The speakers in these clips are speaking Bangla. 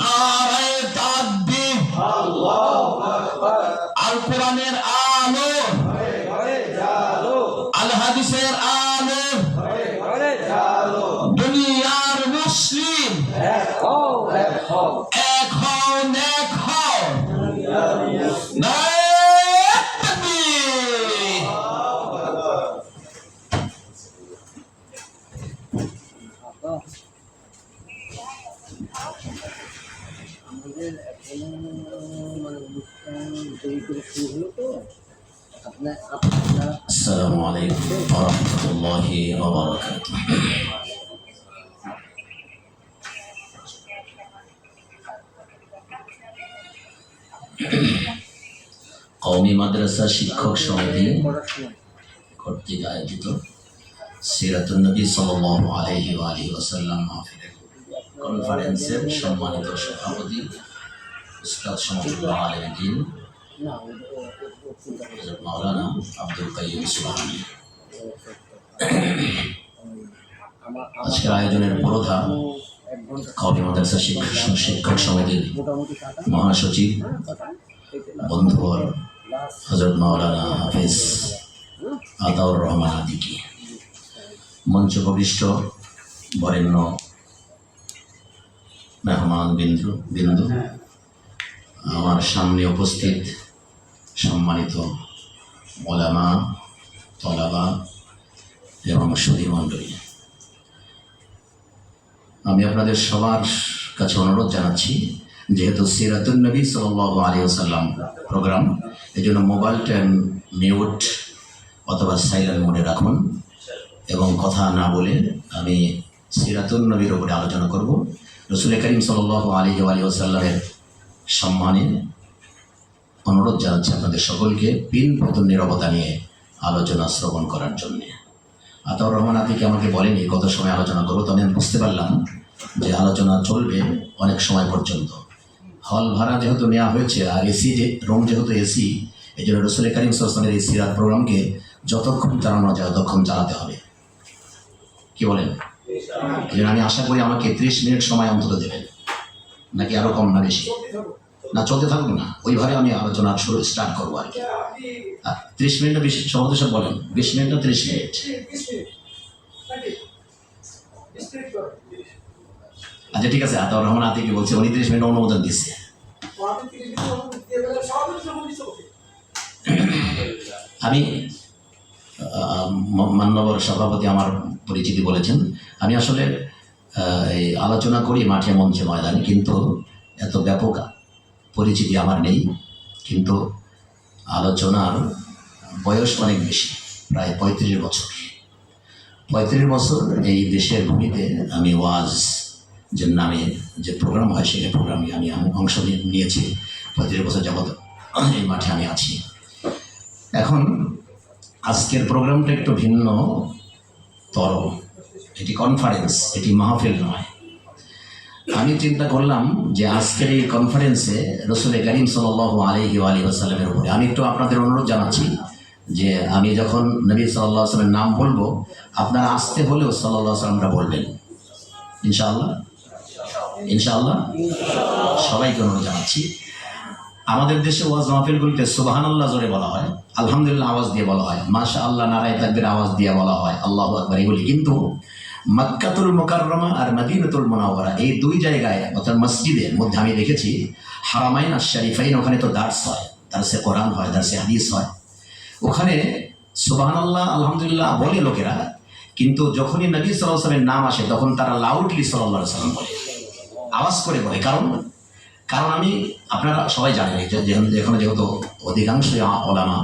নারায়ে তাকবীর, আল্লাহু আকবার। আল কোরআনের আলো, আল হাদিসের আলো, দুনিয়ার মুসলিম এক হও, এক হও। নারায়ে তাকবীর। আমাদের এখনো মানে অনুষ্ঠান দেরি করে শুরু হলো তো আপনারা আসসালামু আলাইকুম ওয়া রাহমাতুল্লাহি ওয়া বারাকাতুহু। কওমি মাদ্রাসা শিক্ষক সমিতি করার সময় কর্তৃক আয়োজিত সিরাতুন নবী সাল্লাল্লাহু আলাইহি ওয়া আলিহি ওয়াসাল্লাম মাহফিলের কনফারেন্সের সম্মানিত সভাপতি উস্তাদ শমসুল্লাহ আলমদ্দিন না হযরত মাওলানা আব্দুল কাইয়ুম সুবহানী। আজকের আয়োজনের প্রধান এক ঘন্টা কওমি মাদ্রাসা শিক্ষক সমিতির মোটামুটি কাটা মহাসচিব বন্ধুবর হযরত মাওলানা হাফেজ আতাউর রহমান আদিকি, মঞ্চ প্রবিষ্ট বরেণ্য মেহমান বিন্দু, আমার সামনে উপস্থিত সম্মানিত ওলামা, তলাবা এবং সুধী মণ্ডলী, আমি আপনাদের সবার কাছে অনুরোধ জানাচ্ছি, যেহেতু সিরাতুন নবী সাল্লাল্লাহু আলাইহি ওয়াসাল্লাম প্রোগ্রাম, এই জন্য মোবাইলটা মিউট অথবা সাইলেন্ট মোডে রাখুন এবং কথা না বলে আমি সিরাতুন নবীর উপরে আলোচনা করব। রাসূল করিম সাল্লাল্লাহু আলাইহি ওয়াসাল্লামের সম্মানে অনুরোধ জানাচ্ছি আপনাদের সকলকে পিন প্রথম নীরবতা নিয়ে আলোচনা শ্রবণ করার জন্য। আতাউর রহমান আদিকে আমাকে বলেনি কত সময় আলোচনা করবো, তো আমি বুঝতে পারলাম যে আলোচনা চলবে অনেক সময় পর্যন্ত। হল ভাড়া যেহেতু নেওয়া হয়েছে আর এসি যে রুম যেহেতু এসি, এই জন্য রাসূল করিম সাল্লাল্লাহু আলাইহি ওয়াসাল্লামের এই সিরাত প্রোগ্রামকে যতক্ষণ চালানো যায় ততক্ষণ চালাতে হবে। কি বলেন? এই জন্য আমি আশা করি আমাকে 30 মিনিট সময় অন্তত দেবেন, নাকি আরো কম না বেশি? না, চলতে থাকুক না, ওইভাবে আমি আলোচনা স্টার্ট করবো আর কি। 30 মিনিট না বেশি? সভাপতি সাহেব বলেন 20 মিনিট না 30 মিনিট? আচ্ছা ঠিক আছে, আতাউর রহমান আতিকে বলছে উনি 30 মিনিট অনুমোদন দিচ্ছে। আমি মান্যবর সভাপতি আমার পরিচিতি বলেছেন, আমি আসলে এই আলোচনা করি মাঠে মঞ্চে ময়দানে, কিন্তু এত ব্যাপক পরিচিতি আমার নেই। কিন্তু আলোচনার বয়স অনেক বেশি, প্রায় 35 বছর। 35 বছর এই দেশের ভূমিতে আমি ওয়াজ যে নামে যে প্রোগ্রাম হয় সেই প্রোগ্রামে আমি অংশ নিয়েছি। 35 বছর যাবত এই মাঠে আমি আছি। এখন আজকের প্রোগ্রামটা একটু ভিন্ন তর, এটি কনফারেন্স, এটি মাহফিল নয়। আমি চিন্তা করলাম যে আজকের এই কনফারেন্সে রাসূল করিম সাল্লাল্লাহু আলাইহি ওয়াসাল্লামের উপরে আমি একটু আপনাদের অনুরোধ জানাচ্ছি যে আমি যখন নবী সাল্লাল্লাহু আলাইহি ওয়াসাল্লামের নাম বলবো, আপনারা আসতে হলেও সাল্লাল্লাহু আলাইহি ওয়াসাল্লামটা বলবেন ইনশাআল্লাহ। ইনশাআল্লাহ সবাইকে অনুরোধ জানাচ্ছি। আমাদের দেশে ওয়াজ মাহফিলগুলিতে সুবহানাল্লাহ জোরে বলা হয়, আলহামদুলিল্লাহ আওয়াজ দিয়ে বলা হয়, মাশাআল্লাহ নারায়ে তাকবীর আওয়াজ দিয়ে বলা হয়, আল্লাহু আকবার এগুলি। কিন্তু মক্কাতুল মুকাররমা আর মদিনাতুল মুনাওয়ারা এই দুই জায়গায় অর্থাৎ মসজিদের মধ্যে আমি দেখেছি হারামাইন আর শরীফাইন, ওখানে তো দার্স হয়, দার্সে কোরআন হয়, দার্সে হাদিস হয়। ওখানে সুবহানাল্লাহ আলহামদুলিল্লাহ বলে লোকেরা, কিন্তু যখনই নবী সাল্লাল্লাহু আলাইহি ওয়াসাল্লামের নাম আসে তখন তারা লাউডলি সাল্লাল্লাহু আলাইহি ওয়াসাল্লাম বলে, আওয়াজ করে বলে। কারণ আমি আপনারা সবাই জানেন যেখানে যেহেতু অধিকাংশ ওলামা,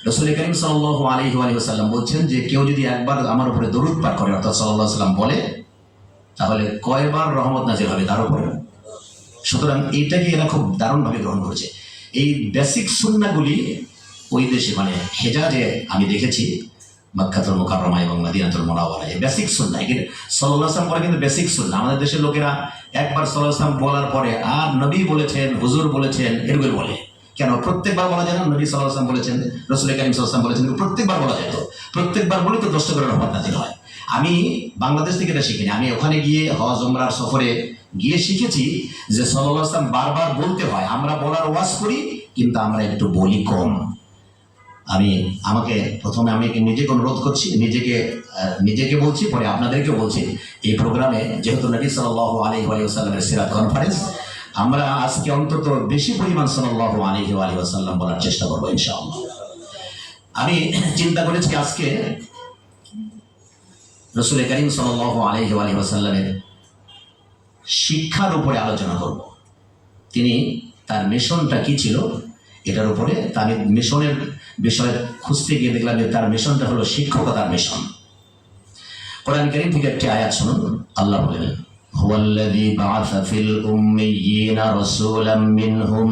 রাসূল করিম সাল্লাল্লাহু আলাইহি ওয়াসাল্লাম বলছেন যে কেউ যদি একবার আমার উপরে দরুদ পাঠ করে অর্থাৎ সাল্লাল্লাহু আলাইহি ওয়াসাল্লাম বলে, তাহলে কয়বার রহমত নাজিল হবে তার উপরে। সুতরাং এইটাকে এরা খুব দারুণভাবে গ্রহণ করেছে। এই বেসিক সুন্নাহগুলি ওই দেশে মানে হেজাজে আমি দেখেছি, মক্কাতুল মুকাররমা এবং মদিনাতুল মুনাওয়ারা, এই বেসিক সুন্নাহ। এখানে সাল্লাল্লাহু আলাইহি ওয়াসাল্লাম বলে কিন্তু বেসিক সুন্নাহ। আমাদের দেশের লোকেরা একবার সাল্লাল্লাহু আলাইহি ওয়াসাল্লাম বলার পরে আর নবী বলেছেন, হুজুর বলেছেন এগুলো বলে। কেন প্রত্যেকবার বলা যায় না? নবী সাল্লাল্লাহু আলাইহি ওয়াসাল্লাম বলেছেন, রাসূল করিম সাল্লাল্লাহু আলাইহি ওয়াসাল্লাম বলেছেন, প্রত্যেকবার বলা যায়। তো প্রত্যেকবার বলে তো 10 করে রহমত নাজিল হয়। আমি বাংলাদেশ থেকে এটা শিখিনি, আমি ওখানে গিয়ে হজ উমরার সফরে গিয়ে শিখেছি যে সাল্লাল্লাহু আলাইহি ওয়াসাল্লাম বারবার বলতে হয়, আমরা বলার ওয়াজ করি কিন্তু আমরা একটু বলি কম। প্রথমে আমি নিজেকে অনুরোধ করছি, নিজেকে বলছি, পরে আপনাদেরকে বলছি, এই প্রোগ্রামে যেহেতু নবী সাল্লাল্লাহু আলাইহি ওয়াসাল্লামের সিরাত কনফারেন্স, আমরা আজকে অন্তত বেশি পরিমাণ সাল্লাল্লাহু আলাইহি ওয়াসাল্লাম বলার চেষ্টা করবো ইনশাআল্লাহ। আমি চিন্তা করেছি আজকে রাসূল করিম সাল্লাল্লাহু আলাইহি ওয়াসাল্লামের শিক্ষার উপরে আলোচনা করব। তার মিশনটা কি ছিল এটার উপরে। তার মিশনের বিষয়ে খুঁজতে গিয়ে দেখলাম যে তার মিশনটা হলো শিক্ষকতার মিশন। কোরআন কারীম থেকে একটি আয়াত শুনুন। আল্লাহ বলেন, হুয়াল্লাযী বাআসা ফিল উম্মিয়্যিনা রাসূলাম মিনহুম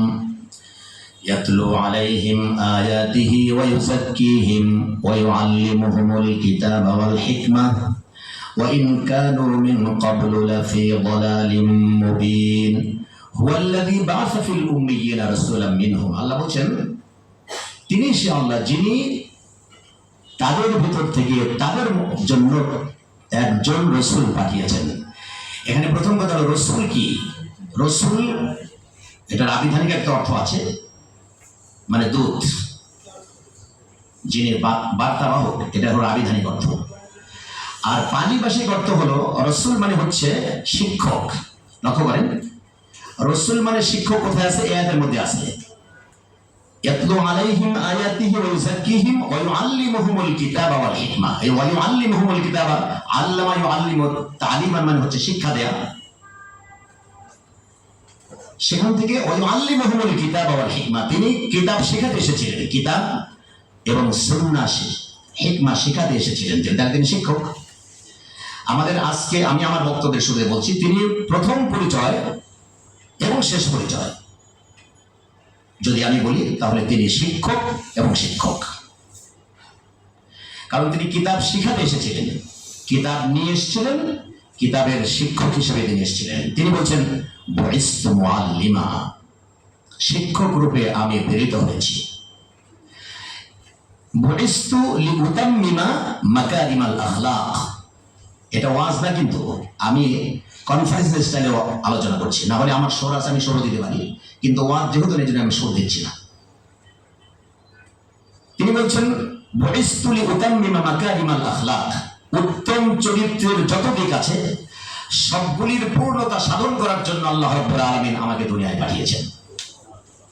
ইয়াতলু আলাইহিম আয়াতিহি ওয়া ইউযাক্কিহিম ওয়া ইউআল্লিমুহুমুল কিতাবা ওয়াল হিকমাহ ওয়া ইন কানু মিন ক্বাবলু লাফি যালালিম মুবিন। হুয়াল্লাযী বাআসা ফিল উম্মিয়্যিনা রাসূলাম মিনহুম। আল্লাহ বলেন, তিনি সে আল্লাহ যিনি তাদের ভিতর থেকে তাদের জন্য একজন রসুল পাঠিয়েছেন। এখানে প্রথম কথা হলো রসুল কি? রসুল এটার আবিধানিক একটা অর্থ আছে, মানে দূত, যিনি বার্তাবাহক, এটা হলো আবিধানিক অর্থ। আর পারিভাষিক অর্থ হলো রসুল মানে হচ্ছে শিক্ষক। লক্ষ্য করেন, রসুল মানে শিক্ষক কোথায় আছে? এই আয়াতের মধ্যে আছে, ইয়াতলু আলাইহিম আয়াতিহি ওয়া ইউযাক্কিহিম ওয়া ইউআল্লিমুহুমুল কিতাবা ওয়াল হিকমা। এই ওয়া ইউআল্লিমুহুমুল কিতাবা, আল্লামা ইউআল্লিমু, তালিমান মানে হচ্ছে শিক্ষা দেয়া। সেখান থেকে ওয়া ইউআল্লিমুহুমুল কিতাবা ওয়াল হিকমা, তিনি কিতাব শেখাতে এসেছিলেন, কিতাব এবং সুন্নাহ হিকমা শেখাতে এসেছিলেন, তিনি শিক্ষক। আমাদের আজকে আমি আমার বক্তব্যের শুরুতে বলছি, তিনি প্রথম পরিচয় এবং শেষ পরিচয় যদি আমি বলি তাহলে তিনি শিক্ষক এবং শিক্ষক। কারণ তিনি কিতাব শিখাতে এসেছিলেন, কিতাব নিয়ে এসেছিলেন, কিতাবের শিক্ষক হিসেবে তিনি এসেছিলেন। তিনি বলছেন, বুইস্তু মুআল্লিমা, শিক্ষক রূপে আমি প্রেরিত হয়েছি। বুইস্তু লিউতাম্মিমা মাকারিমাল আখলাক। এটা ওয়াজ না, কিন্তু আমি কনফারেন্স স্টাইলে আলোচনা করছি, না হলে আমার সুর আছে, আমি সুর দিতে পারি, কিন্তু ওয়াজ যেহেতু এই জন্য আমি সুর দিচ্ছি না। তিনি বলছেন, বুইস্তু লিউতাম্মিমা মাকারিমাল আখলাক, উত্তম চরিত্রের যত দিক আছে সবগুলির পূর্ণতা সাধন করার জন্য আল্লাহ রাব্বুল আলামিন আমাকে দুনিয়ায় পাঠিয়েছেন।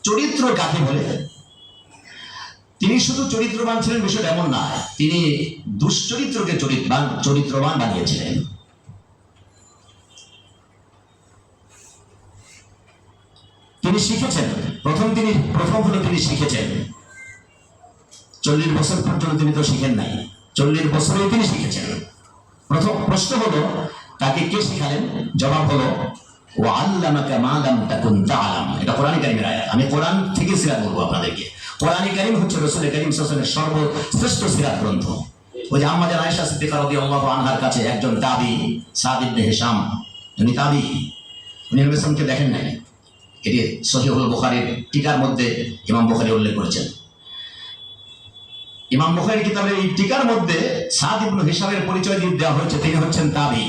চরিত্র কাকে বলে? তিনি শুধু চরিত্রবান ছিলেন বিষয়টা এমন না, তিনি দুশ্চরিত্রকে চরিত্রবান বানিয়েছিলেন। তিনি শিখেছেন, প্রথম হলো তিনি শিখেছেন। 40 বছর পর্যন্ত তিনি তো শিখেন নাই, 40 বছরেও তিনি শিখেছেন। প্রথম প্রশ্ন হলো, তাকে কে শিখালেন? জবাব হলো, ওয়া আল্লামাকা মা লাম তাকুন তা'লাম। এটা কোরআন কারীমের আয়াত। আমি কোরআন থেকে সিরাত বলবো আপনাদেরকে। কোরআন কারীম হচ্ছে রাসূল কারীম সাল্লাল্লাহু আলাইহি ওয়াসাল্লামের সর্বশ্রেষ্ঠ সিরাত গ্রন্থ। ওই যে আম্মা জান আয়েশা সিদ্দিকা রাদিয়াল্লাহু আনহার কাছে একজন তাবী, সাদ ইবনে হিশাম, উনি তাবী, উনি নবী সাল্লাল্লাহু দেখেন নাই। এটি সহিহুল বুখারীর টিকার মধ্যে ইমাম বুখারী উল্লেখ করেছেন। ইমাম বুখারী কিতাবের এই টিকার মধ্যে সাদ ইবনে হিশামের পরিচয় দিয়ে দেওয়া হয়েছে, তিনি হচ্ছেন তাবী।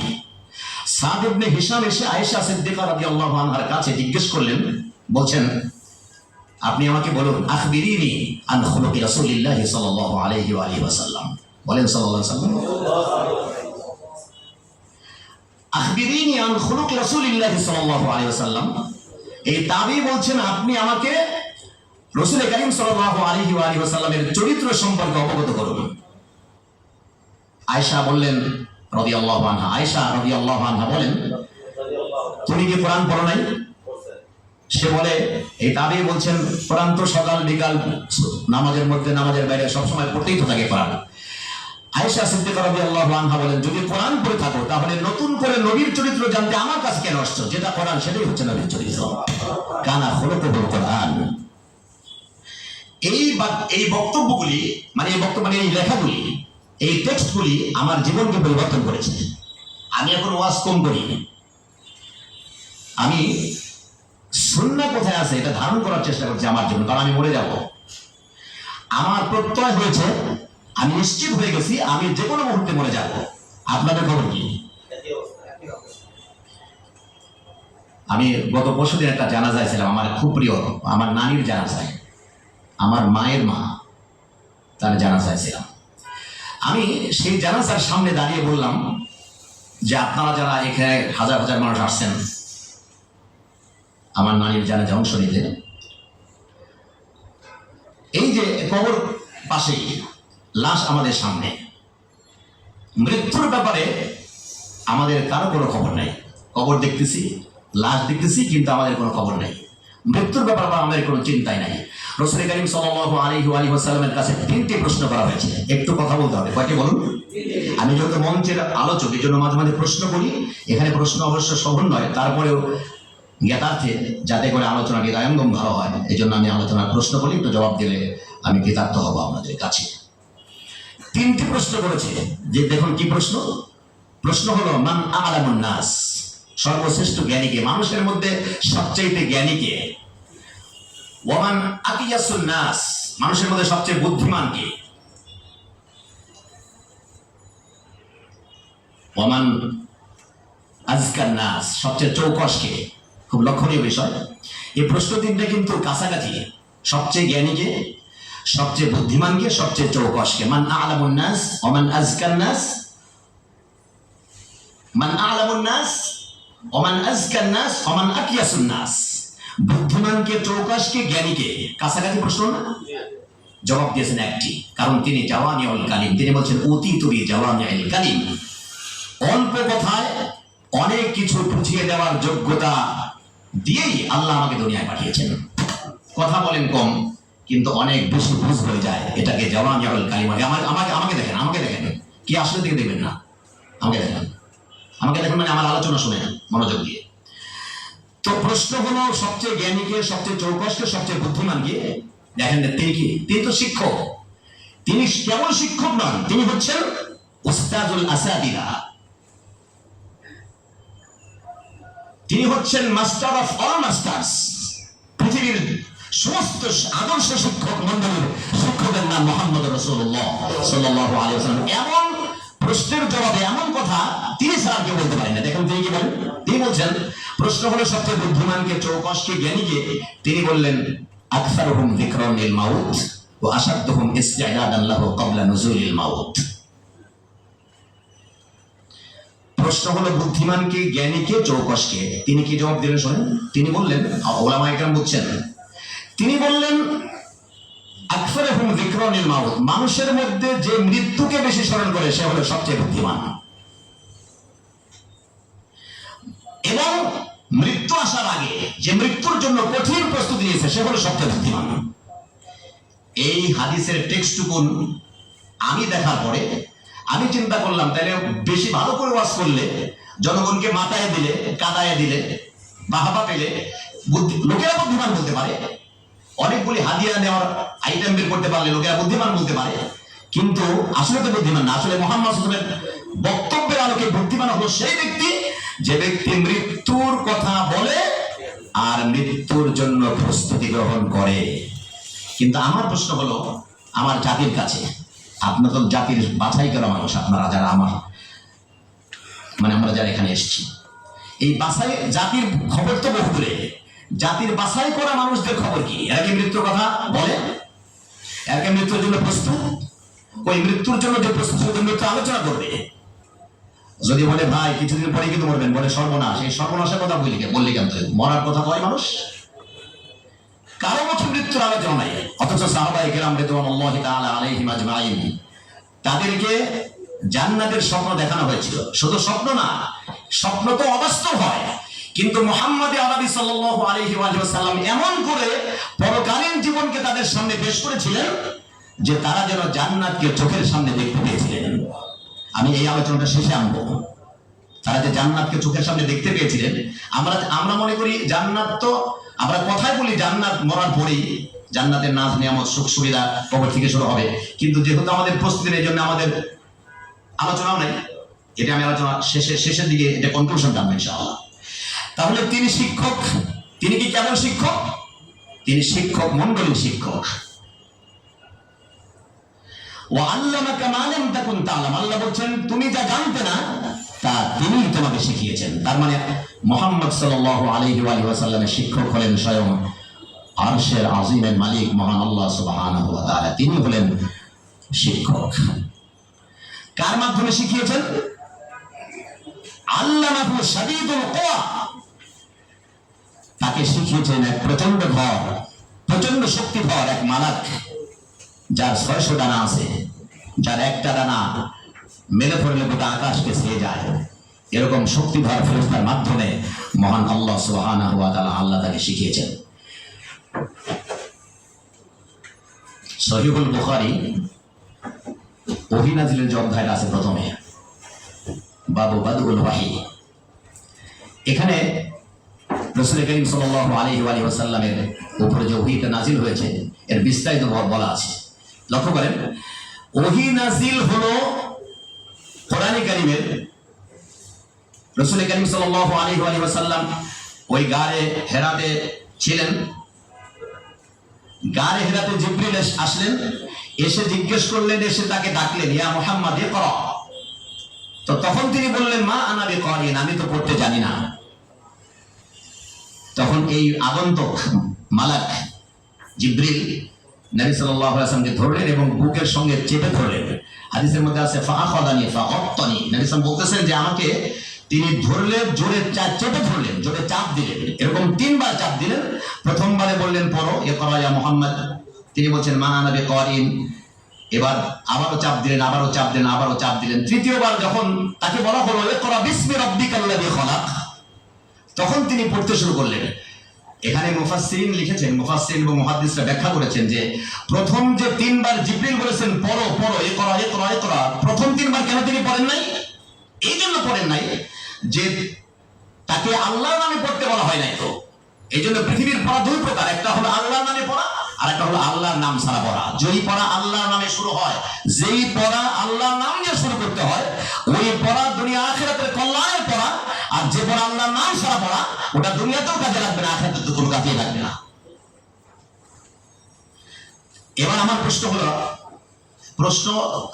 সাদ ইবনে হিশাম এসে আয়েশা সিদ্দিকা রাদিয়াল্লাহু আনহার কাছে জিজ্ঞেস করলেন, বলছেন, আপনি আমাকে বলুন, আখবিরিনি আন খুলুকি রাসূলিল্লাহ সাল্লাল্লাহু আলাইহি ওয়াসাল্লাম। বলেন সাল্লাল্লাহু আলাইহি ওয়াসাল্লাম, আখবিরিনি আন খুলুকি রাসূলিল্লাহ সাল্লাল্লাহু আলাইহি ওয়াসাল্লাম। এই তাবী বলছেন, আপনি আমাকে রাসূল কারীম সাল্লাল্লাহু আলাইহি ওয়াসাল্লামের চরিত্র সম্পর্কে অবগত করুন। আয়েশা বললেন রাদিয়াল্লাহু আনহা, আয়েশা রাদিয়াল্লাহু আনহা বলেন, তুমি কি কোরআন পড়ো নাই? সে বলে, এই তাবী বলছেন, কোরআন তো সকাল বিকাল নামাজের মধ্যে নামাজের বাইরে সবসময় পড়তেই তো থাকে কোরআন। আয়েশা সিদ্দিকা রাদিয়াল্লাহু আনহা বলেন, যদি কোরআন পড়ে থাকো তাহলে নতুন করে নবীর চরিত্র জানতে আমার কাছে কেন আসছো? যেটা কোরআন সেটাই হচ্ছে নবীর চরিত্র। কানা খুলুকুল কোরআন। এই বক্তব্যগুলি মানে এই লেখাগুলি, এই টেক্সটগুলি আমার জীবনকে পরিবর্তন করেছে। আমি এখন ওয়াজ কম করি, আমি সুন্নাহ কোথায় আছে এটা ধারণ করার চেষ্টা করছি আমার জন্য, কারণ আমি মরে যাব। আমার প্রত্যয় হয়েছে, আমি নিশ্চিত হয়ে গেছি আমি যে কোনো মুহূর্তে মরে যাব। আপনাদের খবর কি? আমি গত পরশুদিন একটা জানাজায় ছিলাম, আমার খুব প্রিয়, আমার নানির জানাজায়, আমার মায়ের মা, তার জানাজায় ছিলাম। আমি সেই জানাজার সামনে দাঁড়িয়ে বললাম যে আপনারা যারা এখানে হাজার হাজার মানুষ আসছেন আমার নানির জানাজায় অংশ নিতে, এই যে কবর পাশেই লাশ আমাদের সামনে, মৃত্যুর ব্যাপারে আমাদের কারো কোনো খবর নাই। কবর দেখতেছি, লাশ দেখতেছি, কিন্তু আমাদের কোনো খবর নাই। মৃত্যুর ব্যাপারে আমাদের কোনো চিন্তাই নাই। রাসূল করিম সাল্লাল্লাহু আলাইহি ওয়া সাল্লামের কাছে 3টি প্রশ্ন করা হয়েছে। একটু কথা বলতে হবে, কয়টি বলুন? আমি যত মঞ্চের আলোচক, এই জন্য মাঝে মাঝে প্রশ্ন করি। এখানে প্রশ্ন অবশ্য সহন নয়, তারপরেও জ্ঞাতার্থে যাতে করে আলোচনাটি দায়ঙ্গম ভালো হয়, এই জন্য আমি আলোচনার প্রশ্ন করি, একটু জবাব দিলে আমি কৃতার্থ হব আপনাদের কাছে। 3টি প্রশ্ন করেছে। যে দেখুন কি প্রশ্ন। প্রশ্ন হলো মান আ'লামুন নাস, সর্বশ্রেষ্ঠ জ্ঞানী কে, মানুষের মধ্যে সবচেয়ে জ্ঞানী কে? ওয়ামান আকিয়াসুন নাস, মানুষের মধ্যে সবচেয়ে বুদ্ধিমান কে? ওয়ামান আজকান নাস, সবচেয়ে চৌকস কে? খুব লক্ষণীয় বিষয়। এই প্রশ্ন 3টা কিন্তু কাছাকাছি। সবচেয়ে জ্ঞানী কে, সবচেয়ে বুদ্ধিমান কে, সবচেয়ে চৌকস কে? মান আ'লামুন নাস, ওয়ামান আজকান নাস, মান আ'লামুন নাস, ওমান আজকান নাস, ওমান আকিয়াসুন নাস। বুদ্ধিমানকে, চৌকাশকে, জ্ঞানীকে, কাছাকাছি প্রশ্ন না? জবাব দিয়েছেন একটি, কারণ তিনি জাওয়ামিউল কালিম। তিনি বলছেন উতীতু বিজাওয়ামিউল কালিম, অল্প কথায় অনেক কিছু বুঝিয়ে দেওয়ার যোগ্যতা দিয়েই আল্লাহ আমাকে দুনিয়ায় পাঠিয়েছেন। কথা বলেন কম, কিন্তু অনেক বেশি বুঝ হয়ে যায়, এটাকে জাওয়ামিউল কালিম। আমাকে দেখেন, আমাকে দেখেন, কি আসলে দিকে দেখবেন না, আমাকে দেখেন, আমাকে দেখুন, মানে আমার আলোচনা শুনে মনোযোগ দিয়ে। তো প্রশ্ন হলো সবচেয়ে জ্ঞানীকে, সবচেয়ে চৌকসকে, সবচেয়ে বুদ্ধিমানকে। দেখেন তিনি কি? তিনি তো শিক্ষক। তিনি কেবল শিক্ষক নন, তিনি হচ্ছেন উস্তাদুল আসাদিরা। তিনি হচ্ছেন মাস্টার অফ অল মাস্টার্স। পৃথিবীর সমস্ত আদর্শ শিক্ষক মন্ডলীর শিক্ষকের নাম মুহাম্মদ রাসূলুল্লাহ সাল্লাল্লাহু আলাইহি ওয়াসাল্লাম। এমন প্রশ্নের জবাবে এমন কথা তিনি ছাড়া কেউ বলতে পারেন না। দেখুন তিনি কি বলেন। তিনি বলছেন প্রশ্ন হলো সবচেয়ে বুদ্ধিমানকে, চৌকসকে, জ্ঞানীকে। তিনি বললেন আকসারুহুম যিকরান লিল মাউত ওয়া আশাদ্দুহুম ইসতি'দাদান লাহু ক্বাবলা নুজুলিল মাউত। প্রশ্ন হলো বুদ্ধিমানকে, জ্ঞানীকে, চৌকসকে। তিনি কি জবাব দিলেন শোনেন। তিনি বললেন, উলামায়ে কেরাম বুঝছেন, তিনি বললেন আকসারুহুম যিকরান লিল মাউত, মানুষের মধ্যে যে মৃত্যুকে বেশি স্মরণ করে সে হলো সবচেয়ে বুদ্ধিমান। এবং মৃত্যু আসার আগে যে মৃত্যুর জন্য কঠিন প্রস্তুতি নিয়েছে সে হলো সবচেয়ে বুদ্ধিমান। এই হাদিসের টেক্সটটুকুন আমি দেখার পরে আমি চিন্তা করলাম, তাহলে বেশি ভালো করে ওয়াজ করলে, জনগণকে মাথায় দিলে, কাদায় দিলে, বাহাবা পেলে লোকেরা বুদ্ধিমান বলতে পারে। অনেকগুলি হাদিয়া নেওয়ার আইটেম বের করতে পারলে লোকেরা বুদ্ধিমান বলতে পারে, কিন্তু আসলে তো বুদ্ধিমান না। আসলে মুহাম্মদ সাল্লাল্লাহু আলাইহি ওয়াসাল্লামের বক্তব্যের আলোকে বুদ্ধিমান হলো সেই ব্যক্তি যে ব্যক্তি মৃত্যুর কথা বলে আর মৃত্যুর জন্য প্রস্তুতি গ্রহণ করে। কিন্তু আমার প্রশ্ন হলো আমার জাতির কাছে, আপনার তো জাতির বাছাই করা মানুষ, আপনারা যারা আমার আমরা যারা এখানে এসেছি, এই বাছাই জাতির খবর তো বহু দূরে। জাতির বাছাই করা মানুষদের খবর কি? এরা কি মৃত্যুর কথা বলে? এরা কি মৃত্যুর জন্য প্রস্তুত? ওই মৃত্যুর জন্য যে প্রস্তুত মৃত্যু আলোচনা করবে। যদি বলে ভাই কিছুদিন পরে কিন্তু মরবেন, বলে সর্বনাশ, এই সর্বনাশের কথা বললি কেন? মরার কথা কয় মানুষ? কারো মুখে মৃত্যুর আলোচনা নাই। অথচ সাহাবায়ে কেরাম রিদওয়ানুল্লাহি তাআলা আলাইহিম আজমাইন তাদেরকে জান্নাতের স্বপ্ন দেখানো হয়েছিল। শুধু স্বপ্ন না, স্বপ্ন তো অবাস্তব হয়, কিন্তু মুহাম্মদ আরবি সাল্লাল্লাহু আলাইহি ওয়াসাল্লাম এমন করে পরকালীন জীবনকে তাদের সামনে পেশ করেছিলেন যে তারা যেন জান্নাতকে চোখের সামনে দেখতে পেয়েছিলেন। আমি এই আলোচনাটা শেষে আনবো। তারা যে জান্নাতকে চোখের সামনে দেখতে পেয়েছিলেন, আমরা মনে করি জান্নাত তো, আমরা কথাই বলি জান্নাত মরার পরেই, জান্নাতের নাজ নিয়ামত সুখ সুবিধা কবর থেকে শুরু হবে। কিন্তু যেহেতু আমাদের প্রস্তুতি নেই, জন্য আমাদের আলোচনাও নেই। এটা আমি আলোচনা শেষের দিকে এটা কনক্লুশন টানবো ইনশাআল্লাহ। তাহলে তিনি শিক্ষক। তিনি কি কেবল শিক্ষক? তিনি শিক্ষক মন্ডলীর শিক্ষক। ওয়া আল্লামাকা মা লাম তাকুন তা'লাম, আল্লাহ বলছেন তুমি যা জানতে না তা তিনি তোমাকে শিখিয়েছেন। তার মানে মুহাম্মদ সাল্লাল্লাহু আলাইহি ওয়া সাল্লামের শিক্ষক হলেন স্বয়ং আরশের আজিমের মালিক মহান আল্লাহ সুবহানাহু ওয়া তাআলা। তিনি হলেন শিক্ষক। কার মাধ্যমে শিখিয়েছেন? আল্লামাহু শাদীদুল কুওয়া, তাকে শিখিয়েছেন এক প্রচন্ড ভর, প্রচন্ড শক্তিধর এক মালাক, যার 600 ডানা আছে, যার একটা ডানা মেলে পড়লে গোটা আকাশকে ছেয়ে যায়। এরকম শক্তিধর ফেরেশতার মাধ্যমে মহান আল্লাহ সুবহানাহু ওয়া তাআলা আল্লাহ তাকে শিখিয়েছেন। সহিহুল বুখারী ওহী নাযিলের যে অধ্যায়টা আছে প্রথমে, বাবু বাদউল ওয়াহী, এখানে রাসূল করিম সাল্লাল্লাহু আলাইহি ওয়া সাল্লামের উপরে যে ওহীটা নাযিল হয়েছে এর বিস্তারিত বলা আছে। লক্ষ্য করেন, ওহী নাযিল হলো কোরআনে কারীমের। রাসূল করিম সাল্লাল্লাহু আলাইহি ওয়া সাল্লাম ওই গারে হেরাতে ছিলেন। গারে হেরাতে জিবরিল আসলেন, এসে জিজ্ঞেস করলেন, এসে তাকে ডাকলেন, ইয়া মুহাম্মদ ইকরা। তো তখন তিনি বললেন, মা আনা বিকারিন, আমি তো পড়তে জানি না। তখন এই আগন্তুক মালাক জিবরিল নবী সাল্লাল্লাহু আলাইহি ওয়াসাল্লামকে ধরলেন এবং বুকের সঙ্গে চেপে ধরলেন। হাদিসের মধ্যে আছে ফাআখাদানি ফাআত্তানি, নবী সাল্লাল্লাহু বলতেছেন যে আমাকে তিনি ধরলেন, জোরে চেপে ধরলেন, জোরে চাপ দিলেন, এরকম 3 বার চাপ দিলেন। প্রথমবারে বললেন পড়ো ইকরা ইয়া মুহাম্মদ, তিনি বলছেন মা আনা বিকারিন। এবার আবারও চাপ দিলেন, আবারও চাপ দিলেন, আবারও চাপ দিলেন। তৃতীয়বার যখন তাকে বলা হলো ইকরা বিসমি রাব্বিকাল্লাযী খালাক, তখন তিনি পড়তে শুরু করলেন। এখানে মুফাসসিরিন লিখেছেন, মুফাসসিরিন এবং মুহাদ্দিসরা ব্যাখ্যা করেছেন যে প্রথম যে 3 বার জিবরিল বলেছেন পড়ো পড়ো ইকরা ইকরা ইকরা, প্রথম 3 বার কেন তিনি পড়েন নাই? এই জন্য পড়েন নাই যে তাকে আল্লাহর নামে পড়তে বলা হয় নাই। তো এই জন্য পৃথিবীর পড়া 2 প্রকার, একটা হলো আল্লাহর নামে পড়া আর একটা হলো আল্লাহর নাম ছাড়া পড়া। যেই পড়া আল্লাহর নামে শুরু হয়, যেই পড়া আল্লাহর নাম দিয়ে শুরু করতে হয়, ওই পড়া দুনিয়া আখিরাতের কল্যাণের পড়া। আর যে পড়া আল্লাহর নাম ছাড়া পড়া, ওটা দুনিয়াতেও কাজে লাগবে না, আখিরাতে কোনো কাজে লাগবে না। এবার আমার প্রশ্ন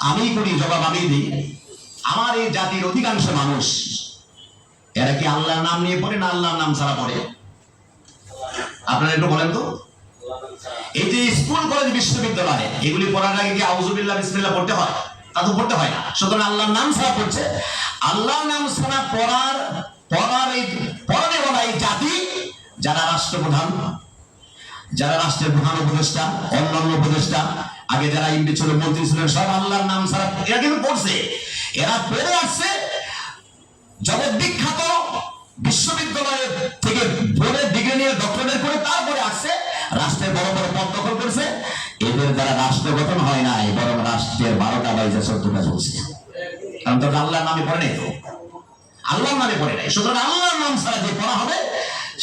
আমি করি, জবাব আমি দিই। আমার এই জাতির অধিকাংশ মানুষ এরা কি আল্লাহর নাম নিয়ে পড়ে না আল্লাহর নাম ছাড়া পড়ে? আপনারা একটু বলেন তো। এই যে স্কুল কলেজ বিশ্ববিদ্যালয়ে এগুলি পড়ার আগে কি আউযুবিল্লাহ বিসমিল্লাহ পড়তে হয়? তা তো পড়তে হয় না। সুতরাং আল্লাহর নাম ছাড়া পড়ছে। আল্লাহর নাম ছাড়া পড়ানে বলা এই জাতি, যারা রাষ্ট্রপ্রধান, যারা রাষ্ট্রের প্রধান উপদেষ্টা, অন্যান্য উপদেষ্টা, আগে যারা এমপি ছিল, মন্ত্রী ছিলেন, সব আল্লাহর নাম ছাড়া এরা কিন্তু পড়ছে। এরা পড়ে আসছে জগৎ বিখ্যাত বিশ্ববিদ্যালয় থেকে বোর্ডের ডিগ্রি নিয়ে ডক্টরেট করে তারপরে আসছে, রাষ্ট্রের বড় বড় পদ দখল করছে। এদের দ্বারা রাষ্ট্র গঠন হয় নাই, বরং রাষ্ট্রের 12টা বাইজা 14টা চলছে। কারণ তো আল্লাহর নামে পড়ে নাই, তো আল্লাহর নামে পড়ে নাই। সুতরাং আল্লাহর নাম ছাড়া যে পড়া হবে,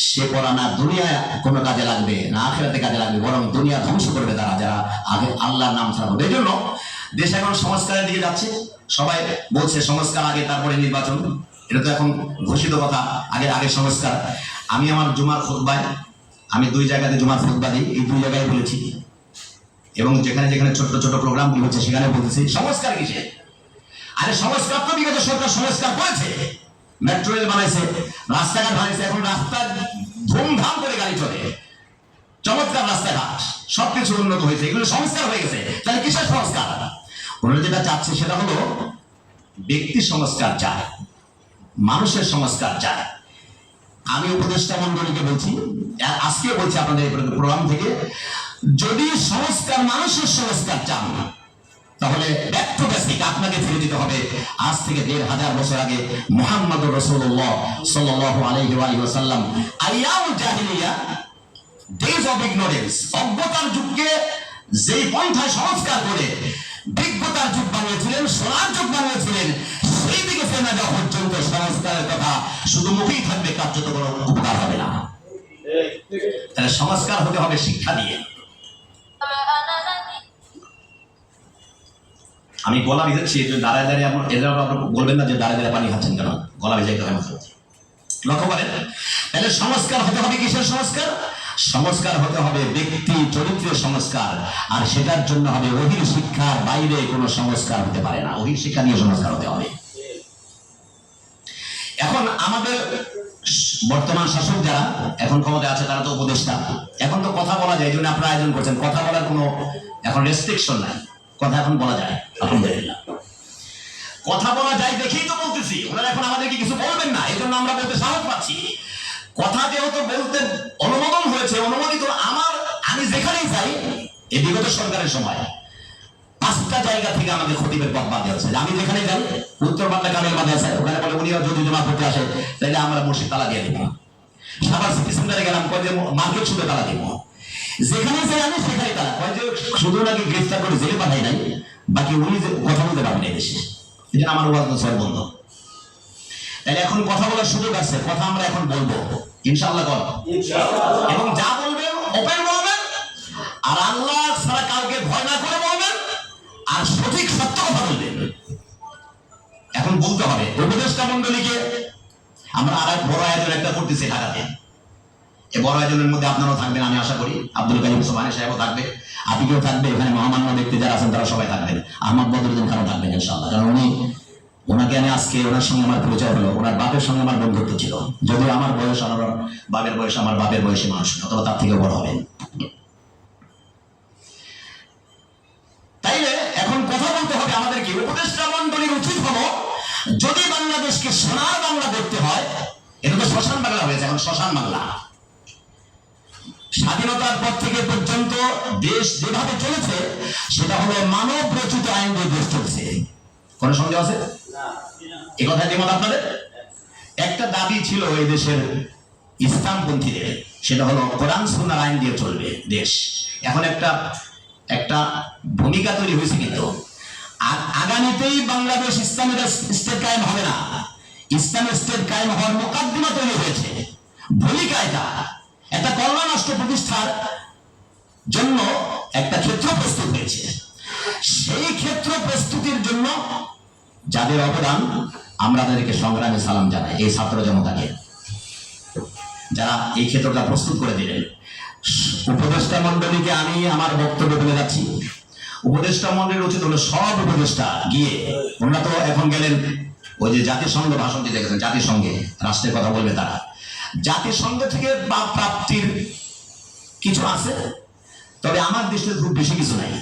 সে পড়া না দুনিয়ায় কোনো কাজে লাগবে না আখিরাতে কাজে লাগবে, বরং দুনিয়া ধ্বংস করবে তারা, যারা আগে আল্লাহর নাম ছাড়া হবে। এই জন্য দেশ এখন সংস্কারের দিকে যাচ্ছে। সবাই বলছে সংস্কার আগে তারপরে নির্বাচন, এটা তো এখন ঘোষিত কথা, আগে সংস্কার। আমি আমার জুমার খুতবায়, আমি 2 জায়গাতে জুমার খুতবা দিই, এই 2 জায়গায় বলেছি, এবং যেখানে যেখানে ছোট ছোট প্রোগ্রাম হচ্ছে সেখানে বলতেছি সংস্কার কিসে? আরে সংস্কার তো বিগত সরকার সংস্কার করেছে, মেট্রো রেল বানাইছে, রাস্তাঘাট বানাইছে, এখন রাস্তা ধুমধাম করে গাড়ি চলে, চমৎকার রাস্তাঘাট, সবকিছু উন্নত হয়েছে, এগুলো সংস্কার হয়ে গেছে। তাহলে কিসের সংস্কার? ওনারা যেটা চাচ্ছে সেটা হলো ব্যক্তি সংস্কার চায়, মানুষের সংস্কার চায়। আমি উপদেষ্টা মন্ডলীকে বলছি, আজকে বলছি আপনাদের প্রোগ্রাম থেকে, যদি সংস্কার মানুষের সংস্কার চান, তাহলে ব্যাক টু বেসিক, আপনাকে ফিরে যেতে হবে আজ থেকে 1500 বছর আগে মুহাম্মদুর রাসূলুল্লাহ সাল্লাল্লাহু আলাইহি ওয়া সাল্লাম আইয়ামুল জাহিলিয়া, ডেজ অফ ইগনোরেন্স, অজ্ঞতার যুগকে যেই পন্থায় সংস্কার করে বিজ্ঞতার যুগ বানিয়েছিলেন, সোনার যুগ বানিয়েছিলেন, সেই দিকে ফিরে না যাওয়া পর্যন্ত সংস্কারের কথা শুধু মুখেই থাকবে, কার্যত কোনো উপকার হবে না। তাহলে সংস্কার হতে হবে শিক্ষা দিয়ে। আমি গলা ভিজাচ্ছি, দাঁড়ায় দাঁড়িয়ে এরা বলবেন না যে দাঁড়ায় দাঁড়িয়ে পানি খাচ্ছেন কেন, গলা ভিজাইতে হয় না। লক্ষ্য করেন, তাহলে সংস্কার হতে হবে কিসের সংস্কার? সংস্কার হতে হবে ব্যক্তি চরিত্রের সংস্কার, আর সেটার জন্য হবে ওহির শিক্ষার বাইরে কোনো সংস্কার হতে পারে না, ওহির শিক্ষা নিয়ে সংস্কার হতে হবে। এখন আমাদের বর্তমান শাসক যারা এখন ক্ষমতায় আছে তারা তো উপদেষ্টা, এখন তো কথা বলা যায়, এই জন্য আপনারা আয়োজন করছেন, কথা বলার কোনো এখন রেস্ট্রিকশন নাই, কথা এখন বলা যায় আলহামদুলিল্লাহ। কথা বলা যায় দেখেই তো বলতেছি, ওনারা এখন আমাদেরকে কিছু বলবেন না, এই জন্য আমরা বলতে সাহস পাচ্ছি। কথা যেহেতু বলতে অনুমোদন হয়েছে, অনুমোদিত, আমি যেখানেই যাই এই বিগত সরকারের সময় 5টা জায়গা থেকে আমাদের খতিবের পদ বাদ দেওয়া হচ্ছে। আমি যেখানে যাই, উত্তর বাংলা কামেল মাদ্রাসা, ওখানে বলে উনি যদি জমা করতে আসে তাহলে আমরা মসজিদ তালা দিয়ে দিব। সাভার সিটি সেন্টারে গেলাম, কয় যে মার্কেট শুধু তালা দিব। যেখানে যাই আমি সেখানে তালা, কয় যে শুধু নাকি গ্রেফতার করে জেলে পাঠাই নাই, বাকি উনি কথা বলতে পারবেন এই দেশে, এই জন্য আমার ওয়াজ সব বন্ধ। তাহলে এখন কথা বলার সুযোগ আছে, কথা আমরা এখন বলবো ইনশাআল্লাহ কর, এবং যা বলবেন ওপেন বলবেন, আর আল্লাহ ছাড়া কাউকে ভয় না করে বলবেন, আর সঠিক সত্য কথা বলবেন। এখন বলতে হবে উপদেষ্টা মন্ডলীকে আমরা আর এক বড় আয়োজন একটা করতেছি ঢাকাতে। এই বড় আয়োজনের মধ্যে আপনারাও থাকবেন আমি আশা করি, আব্দুল কারিম সোহানি সাহেবও থাকবে, আতিকেও থাকবে, এখানে মহামান্য ব্যক্তি যারা আছেন তারা সবাই থাকবেন, আহমদ বদরুদ্দিন খানও থাকবেন ইনশাআল্লাহ। কারণ ওনাকে আমি আজকে, ওনার সঙ্গে আমার পরিচয় হলো, ওনার বাপের সঙ্গে আমার বন্ধুত্ব ছিল, যদিও আমার বয়স আমার বাপের বয়স আমার বাপের বয়সী মানুষ, অথবা তার থেকে বড় হবেন। তাইলে এখন কথা বলতে হবে আমাদেরকে, উপদেষ্টা মন্ডলীর উচিত হলো যদি বাংলাদেশকে সোনার বাংলা করতে হয়, এটা তো শ্মশান বাংলা হয়েছে, এখন শ্মশান বাংলা। স্বাধীনতার পর থেকে পর্যন্ত দেশ যেভাবে চলেছে সেটা হলো মানব রচিত আইন দিয়ে দেশ চলছে, কোন সন্দেহ আছে? এ কথায় দ্বিমত আপনাদের? একটা দাবি ছিল এই দেশের ইসলামপন্থীদের, সেটা হলো কোরআন সুন্নাহর আইন দিয়ে চলবে দেশ। এখন একটা ভূমিকা তৈরি হয়েছে, কিন্তু আগামীতেই বাংলাদেশ ইসলামিক স্টেট কায়েম হবে না, ইসলামিক স্টেট কায়েম হওয়ার মোকাদ্দিমা তৈরি হয়েছে। ভূমিকা এটা একটা কল্যাণ রাষ্ট্র প্রতিষ্ঠার জন্য একটা ক্ষেত্র প্রস্তুত হয়েছে। সেই ক্ষেত্র প্রস্তুতির জন্য যাদের অবদান, আমরা তাদেরকে সংগ্রামে সালাম জানাই, এই ছাত্র জনতাকে যারা এই ক্ষেত্রটা প্রস্তুত করে দিলেন। উপদেষ্টা মন্ডলীকে আমি আমার বক্তব্য বলে যাচ্ছি, উপদেষ্টা মন্ডলীর উচিত হলো সব উপদেষ্টা গিয়ে, ওনারা তো এখন গেলেন ওই যে জাতিসংঘ ভাষণ দিতে গেছেন, জাতিসংঘে রাষ্ট্রের কথা বলবে তারা, জাতিসংঘ থেকে প্রাপ্তির কিছু আছে, তবে আমার দৃষ্টিতে খুব বেশি কিছু নাই।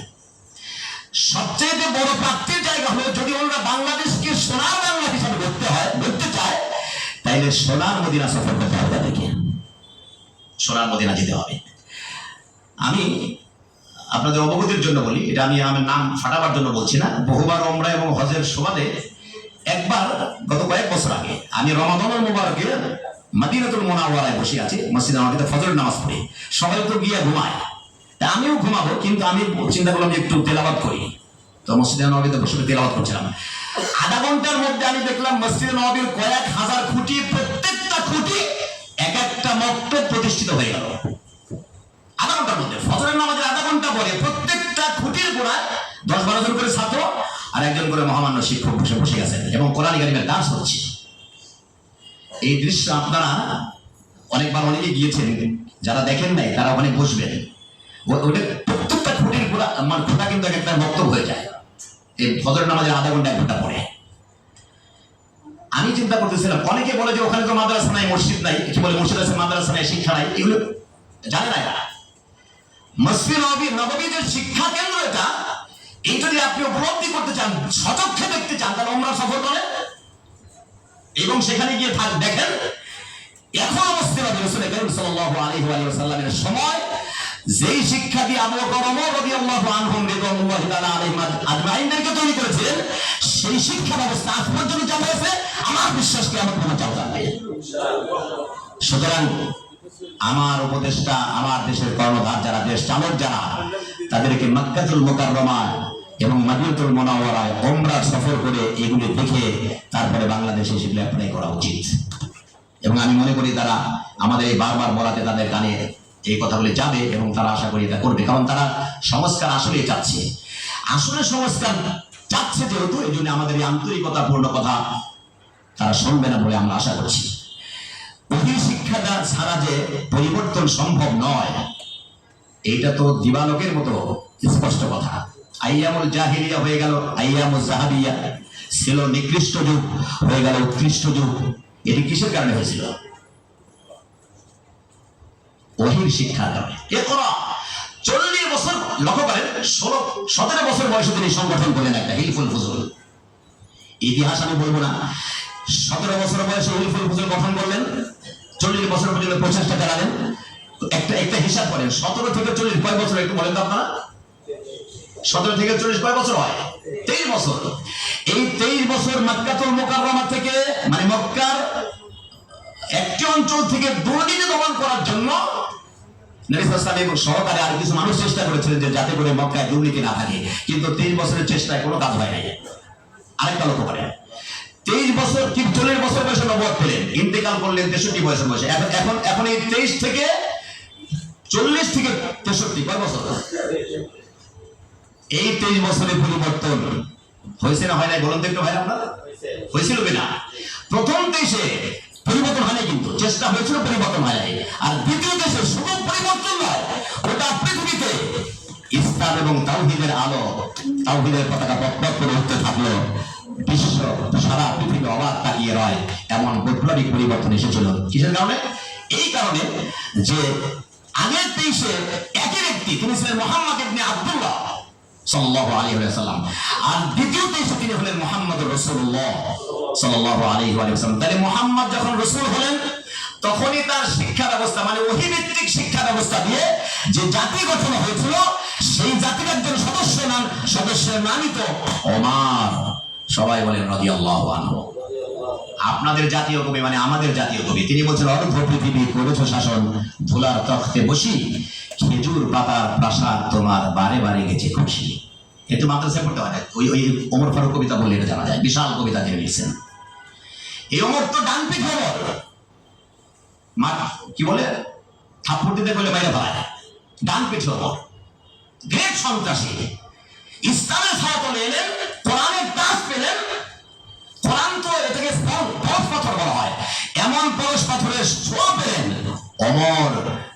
সবচেয়ে বড় প্রাপ্তির জায়গা হলো যদি ওনারা বাংলাদেশকে সোনার বাংলা হিসাবে ধরতে চায়, তাইলে সোনার মদিনা সফর করতে হবে, তাদেরকে সোনার মদিনা যেতে হবে। আমি আপনাদের অবগতির জন্য বলি, এটা আমি আমার নাম ফাটাবার জন্য বলছি না, বহুবার ওমরা এবং হজের সুবাদে একবার গত কয়েক বছর আগে আমি রমাদানুল মুবারকে মদিনাতুল মুনাওয়ারায় বসে আছি, মসজিদে নববীতে ফজরের নামাজ পড়ি, সবাই তো গিয়ে ঘুমায়, তা আমিও ঘুমাবো, কিন্তু আমি চিন্তা করলাম যে একটু তেলাওয়াত করি, তো মসজিদে নববীতে বসে তেলাওয়াত করছিলাম। আধা ঘন্টার মধ্যে আমি দেখলাম মসজিদে নববীর কয়েক হাজার খুঁটি, প্রত্যেকটা খুঁটি এক একটা মক্তব প্রতিষ্ঠিত হয়ে গেল। আধা ঘন্টার মধ্যে, ফজরের নামাজের আধা ঘন্টা পরে প্রত্যেকটা খুঁটির গোড়ায় 10-12 জন করে ছাত্র আর একজন করে মহামান্য শিক্ষক বসে গেছেন, এবং কোরআন কারীমের দাস হচ্ছে। এই দৃশ্য আপনারা অনেকবার অনেকে গিয়েছেন, যারা দেখেন নাই তারা ওখানে বসবেন, ওদের প্রত্যেকটা খুঁটির গোড়া মানে খুঁটা কিন্তু একটা বক্তব্য হয়ে যায় এই ফজরের নামাজের আধা ঘন্টা 1 ঘন্টা পরে। আমি চিন্তা করতেছিলাম, অনেকে বলে যে ওখানে তো মাদ্রাসা নাই, মসজিদ নাই, কি বলে মসজিদ আছে মাদ্রাসা নাই, শিক্ষা নাই, এগুলো জানে না এরা। মসজিদ নববী যে শিক্ষা কেন্দ্র এটা, এই যদি আপনি উপলব্ধি করতে চান, সচক্ষে দেখতে চান, তাহলে ওমরা সফর করেন এবং সেখানে গিয়ে দেখেন এখন অবস্থা রাসূল করিম সাল্লাল্লাহু আলাইহি ওয়া সাল্লামের সময় যেই শিক্ষা দিয়ে আবু বকর ওমর রাদিয়াল্লাহু আনহুম রিদওয়ানুল্লাহি তাআলা আলাইহিম আজমাইনদেরকে তৈরি করেছিলেন, সেই শিক্ষা ব্যবস্থা আজ পর্যন্ত চালু আছে, আমার বিশ্বাস কিয়ামত পর্যন্ত চালু থাকবে ইনশাআল্লাহ। সুতরাং আমার উপদেষ্টা, আমার দেশের কর্ণধার যারা, দেশ চালক যারা, তাদেরকে মক্কাতুল মুকাররমা এবং মদিনাতুল মুনাওয়ারায় ওমরা সফর করে এগুলি দেখে তারপরে বাংলাদেশে সেগুলো অ্যাপ্লাই করা উচিত। এবং আমি মনে করি তারা আমাদের এই বারবার বলাতে তাদের কানে এই কথাগুলি যাবে, এবং তারা আশা করি এটা করবে, কারণ তারা সংস্কার আসলে চাচ্ছে, আসলে সংস্কার চাচ্ছে যেহেতু, এই জন্য আমাদের এই আন্তরিকতাপূর্ণ কথা তারা শুনবে না বলে আমরা আশা করছি। শিক্ষাটা ছাড়া যে পরিবর্তন সম্ভব নয়, এইটা তো দিবালোকের মতো স্পষ্ট কথা। আইয়ামুল জাহিলিয়া হয়ে গেল আইয়ামুল জাহাবিয়া, ছিল নিকৃষ্ট যুগ হয়ে গেল উৎকৃষ্ট যুগ। এটি কিসের কারণে হয়েছিল? ওহীর শিক্ষার কারণে। এরপর 40 বছর লক্ষ্য করেন, 17 বছর বয়সে তিনি সংগঠন করলেন একটা হিলফুল ফুজুল। ইতিহাস আমি বলবো না। 17 বছর বয়সে হিলফুল ফুজুল গঠন করলেন, 40 বছর পর্যন্ত প্রচেষ্টা চালালেন। একটা হিসাব করেন, 17 থেকে 40 কয় বছর একটু বলেন তো আপনারা? 17 থেকে 40 কয় বছর হয়? 23 বছর। এই 23 বছর মক্কাতুল মুকাররমা থেকে, মানে মক্কার একটি অঞ্চল থেকে দুর্নীতি দমন করার জন্য নবী সাল্লাল্লাহু আলাইহি ওয়াসাল্লাম সহকারে আর কিছু মানুষ চেষ্টা করেছিলেন যে যাতে করে মক্কায় দুর্নীতি না থাকে, কিন্তু 23 বছরের চেষ্টায় কোনো কাজ হয় নাই। আরেকটা লক্ষ্য করেন, 23 বছর কি 40 বছর বয়সে নবুয়ত পেলেন, ইন্তেকাল করলেন 63 বছর বয়সে। এখন এই 23 থেকে 40 থেকে 63 কয় বছর? এই 23 বছরের পরিবর্তন হয়েছে না হয় নাই বলুন তো একটু ভাই? আপনার হয়েছিল কিনা? প্রথম দেশে পরিবর্তন হয় নাই, কিন্তু চেষ্টা হয়েছিল, পরিবর্তন হয় নাই। আর দ্বিতীয় দেশে শুধু পরিবর্তন নয়, ওটা পৃথিবীতে ইসলাম এবং তাওহীদের আলো, তাওহীদের পতাকা পথ করে উঠতে থাকলো। বিশ্ব সারা পৃথিবী অবাক তাকিয়ে রয়, এমন বৈপ্লবিক পরিবর্তন এসেছিল। কিসের কারণে? এই কারণে যে আগের দেশে একই ব্যক্তি, তিনি ছিলেন মুহাম্মদ ইবনে আব্দুল্লাহ সাল্লাল্লাহু আলাইহি ওয়াসাল্লাম, আর দ্বিতীয় দেশে তিনি হলেন মুহাম্মদুর রাসূলুল্লাহ সাল্লাল্লাহু আলাইহি ওয়াসাল্লাম। তাহলে মুহাম্মদ যখন রাসূল হলেন, তখনই তার শিক্ষা ব্যবস্থা, মানে ওহী ভিত্তিক শিক্ষা ব্যবস্থা দিয়ে যে জাতি গঠন হয়েছিল, সেই জাতির একজন সদস্যের নামই তো ওমর। সবাই বলেন রাদিয়াল্লাহু আনহু। আপনাদের জাতীয় কবি, মানে আমাদের জাতীয় কবি, তিনি বলছেন, অর্ধ পৃথিবী করেছ শাসন, ধুলার তখতে বসি, খেজুর পাতার প্রাসাদ তোমার বারে বারে গেছে খুশি। এতে মাদ্রাসায় পড়তে হয় না, ওই ওমর ফারুক কবিতা বললে এটা জানা যায়, বিশাল কবিতা তিনি লিখছেন। এই ওমর তো ডানপিট ওমর, কি বলে, থাপ্পড় দিতে বলে বাইরে পায়, ডানপিট ওমর, গ্রেট সন্ত্রাসী। ইসলামের ছায়াতলে এলেন, কোরআনের দাস পেলেন। কোরআন তো এটাকে পরশ পাথর বলা হয়, এমন পরশ পাথরের ছোঁয়া পেলেন, ওমর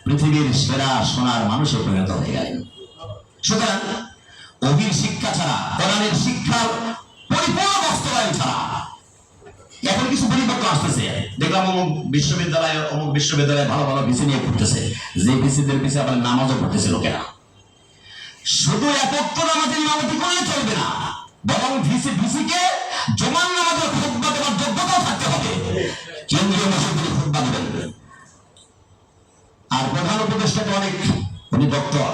পৃথিবীর সেরা সোনার মানুষে পরিণত হয়ে গেলেন। সুতরাং ওহীর শিক্ষা ছাড়া, কোরআনের শিক্ষার পরিপূর্ণ বাস্তবায়ন ছাড়া এখন কিছু পরিবর্তন আসতেছে। দেখলাম অমুক বিশ্ববিদ্যালয়ে ভালো ভালো ভিসি নিয়ে পড়তেছে, যে ভিসিদের পিছিয়ে আবার নামাজও পড়তেছে লোকেরা। শুধু একক নামাজের নামাজি করলে চলবে না, বরং ভিসিকে জমান নামাজের খুতবা দেওয়ার যোগ্যতাও থাকতে হবে। কেন্দ্রীয় মসজিদে খুতবা দেবেন। আর প্রধান উপদেষ্টাকে উনি ডক্টর,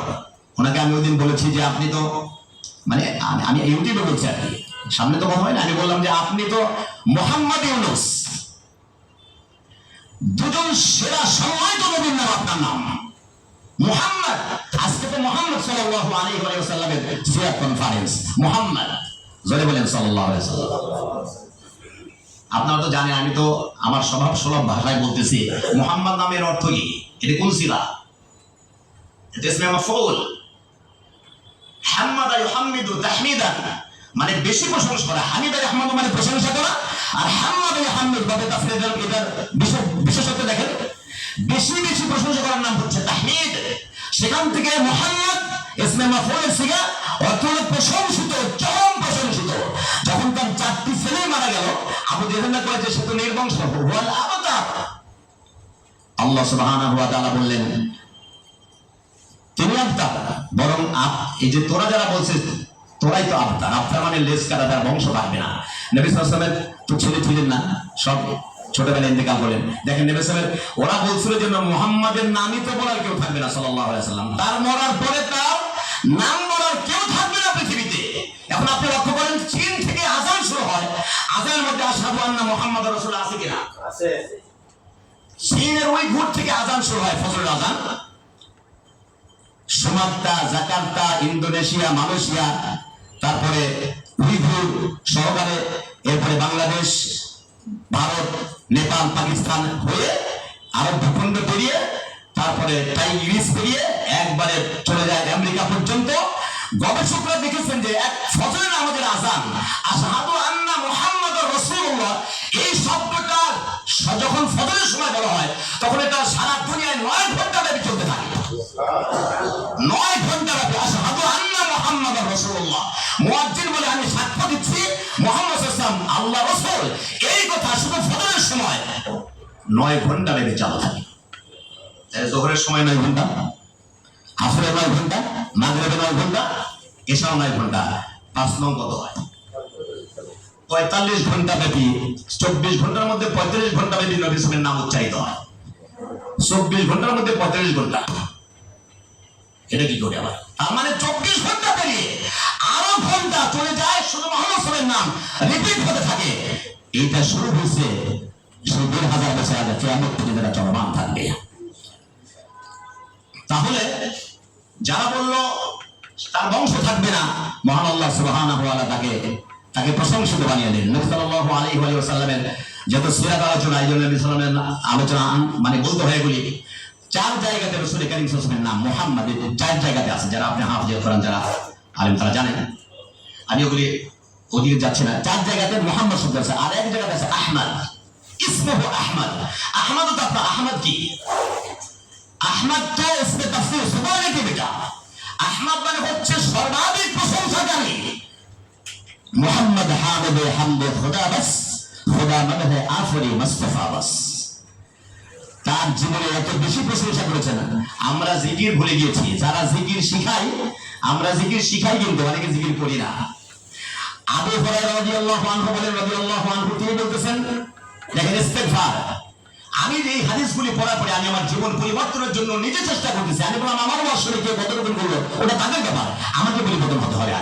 ওনাকে আমি ওইদিন বলেছি যে আপনি তো, মানে আমি ইউটিউবে বলছি আর কি, সামনে তো কথা হয় না, আমি বললাম যে আপনি তো মোহাম্মদ ইউনূস, দুজন সেরা সম্মানিত নবীর নাম আপনার নাম মুহাম্মদ। আজকে তো মুহাম্মদ সাল্লাল্লাহু আলাইহি ওয়াসাল্লামের সিরাত কনফারেন্স, মুহাম্মদ জোরে বলেন সাল্লাল্লাহু আলাইহি ওয়াসাল্লাম। আপনারা তো জানেন, আমি তো আমার স্বভাব সুলভ ভাষায় বলতেছি, মুহাম্মদ নামের অর্থ কি? এটা কোন সিলা? এটা ইসমে মাফউল, হাম্মাদা ইউহাম্মিদু তাহমিদান, মানে বেশি প্রশংসা করা। হামিদা ইয়াহমাদু মানে প্রশংসা করা, আর হাম্মাদা ইউহাম্মিদ বাবে তাফসীরের এটার বিশেষত্ব দেখেন, বেশি বেশি প্রশংসা করার নাম হচ্ছে তাহমিদ। সেখান থেকে মুহাম্মদ ইসমে মাফউলের সিগা, অর্থ হলো প্রশংসিত, চরম প্রশংসিত। যখন তার 4টি ছেলে মারা গেল, আবু জেহেল কয় যে সে তো নির্বংশ, ওয়াল আবতার। আল্লাহ সুবহানাহু ওয়া তাআলা বললেন তিনি আবতার, বরং এই যে তোরা যারা বলছিস তোরাই তো আবতার। আবতার মানে লেজ কাটা, তার বংশ থাকবে না। নবী সাল্লাল্লাহু আলাইহি ওয়াসাল্লামের তো ছেলে ছিলেন না, সব ছোটবেলায় ইন্তেকাল করলেন। দেখেন নবী সাল্লাল্লাহু আলাইহি ওয়াসাল্লাম, ওরা বলছিল যে মুহাম্মাদের নামই তো বলার কেউ থাকবে না সাল্লাল্লাহু আলাইহি ওয়াসাল্লাম, তার মরার পরে তার নাম বলার কেউ থাকবে না পৃথিবীতে। এখন আপনি লক্ষ্য করেন, চীন থেকে আযান শুরু হয়, আযানের মধ্যে আশহাদু আন্না মুহাম্মাদুর রাসূলুল্লাহ আছে কিনা? আছে। চীনের ওই ঘুর থেকে আযান শুরু হয়, ফজরের আযান। সুমাত্রা, জাকার্তা, ইন্দোনেশিয়া, মালয়েশিয়া, তারপরে উইঘুর সহকারে, এরপরে বাংলাদেশ, ভারত, নেপাল, পাকিস্তান হয়ে আরব ভূখণ্ড পেরিয়ে, তারপরে টাইগ্রিস পেরিয়ে একবারে চলে যায় আমেরিকা পর্যন্ত। গবেষকরা দেখেছেন যে এক ফজরের নামাজের আযান, আশহাদু আন্না মুহাম্মাদুর রাসূলুল্লাহ, এই শব্দটা যখন ফজরের সময় বলা হয় তখন এটা সারা দুনিয়ায় 9 ঘন্টা ব্যাপী চলতে থাকে। 9 ঘন্টা ব্যাপী আশহাদু আন্না মুহাম্মাদুর রাসূলুল্লাহ, মুয়াজ্জিন বলে আমি সাক্ষ্য দিচ্ছি মুহাম্মদ সাল্লাল্লাহু আলাইহি ওয়াসাল্লাম আল্লাহ রাসূল। এই কথা শুধু ফজরের সময় 9 ঘন্টা ব্যাপী চালু থাকে। জোহরের সময় 9 ঘন্টা, আসরের 9 ঘন্টা, মাগরিবের 9 ঘন্টা, এশার 9 ঘন্টা, 5 নং কত হয়? 45 ঘন্টা ব্যাপী। 24 ঘন্টার মধ্যে 35 ঘন্টা ব্যাপী নবী সাল্লাল্লাহু আলাইহি ওয়াসাল্লামের নাম উচ্চারিত হয়। 24 ঘন্টার মধ্যে 45 ঘন্টা, এটা কি করে আবার? তার মানে 24 ঘন্টা পেরিয়ে আরো ঘন্টা চলে যায় শুধু মুহাম্মদ সাল্লাল্লাহু আলাইহি ওয়াসাল্লামের নাম রিপিট হতে থাকে। এটা শুরু হয়েছে সেই 2000 বছর আগে, কিয়ামত পর্যন্ত এটা চলমান থাকবে। তাহলে যারা বলল তার বংশ থাকবে না, মহান আল্লাহ সুবহানাহু ওয়া তাআলা তাকে প্রশংসিত বানিয়ে দিলেন। নবী সাল্লাল্লাহু আলাইহি ওয়া সাল্লামের যত সিরাত আলোচনা, এই জন্য নবী সাল্লাল্লাহু আলাইহি ওয়াসাল্লামের আলোচনা মানে বলতে হয় এগুলি 4 জায়গাতে রাসূল কারীম সাল্লাল্লাহু আলাইহি ওয়াসাল্লামের নাম মুহাম্মদ 4 জায়গাতে আছে। যারা আপনি হাফেজ কোরআন যারা আলেম তারা জানেন, আমি ওগুলি ওদিকে যাচ্ছি না। 4 জায়গাতে মুহাম্মদ শব্দ আছে, আর এক জায়গাতে আছে আহমদ, ইসমুহু আহমদ। আহমদ তো আপনার আহমদ কি? আহমদ তো ইসমে তাফসীর সুবহানাকে বেটা। আহমদ মানে হচ্ছে সর্বাধিক প্রশংসাকারী। মুহাম্মদ হামিদ হামদে খুদা বাস, খুদা মদহে আফরি মুস্তাফা বাস। তার জীবনে এত বেশি প্রশংসা করেছেন, আমরা জিকির ভুলে গিয়েছি। যারা জিকির শিখাই, আমরা জিকির শিখাই কিন্তু অনেকে জিকির করি না। আবু হুরায়রা রাদিয়াল্লাহু আনহু বলেন, রাদিয়াল্লাহু আনহু তিনি বলতেছেন, দেখেন ইস্তেগফার। আমি এই হাদিসগুলি পড়ার পরে আমি আমার জীবন পরিবর্তনের জন্য নিজে চেষ্টা করতেছি। আমি বললাম আমার বছরে কেউ পরিবর্তন করলো, ওটা তাদের ব্যাপার, আমাকে পরিবর্তন হতে হবে।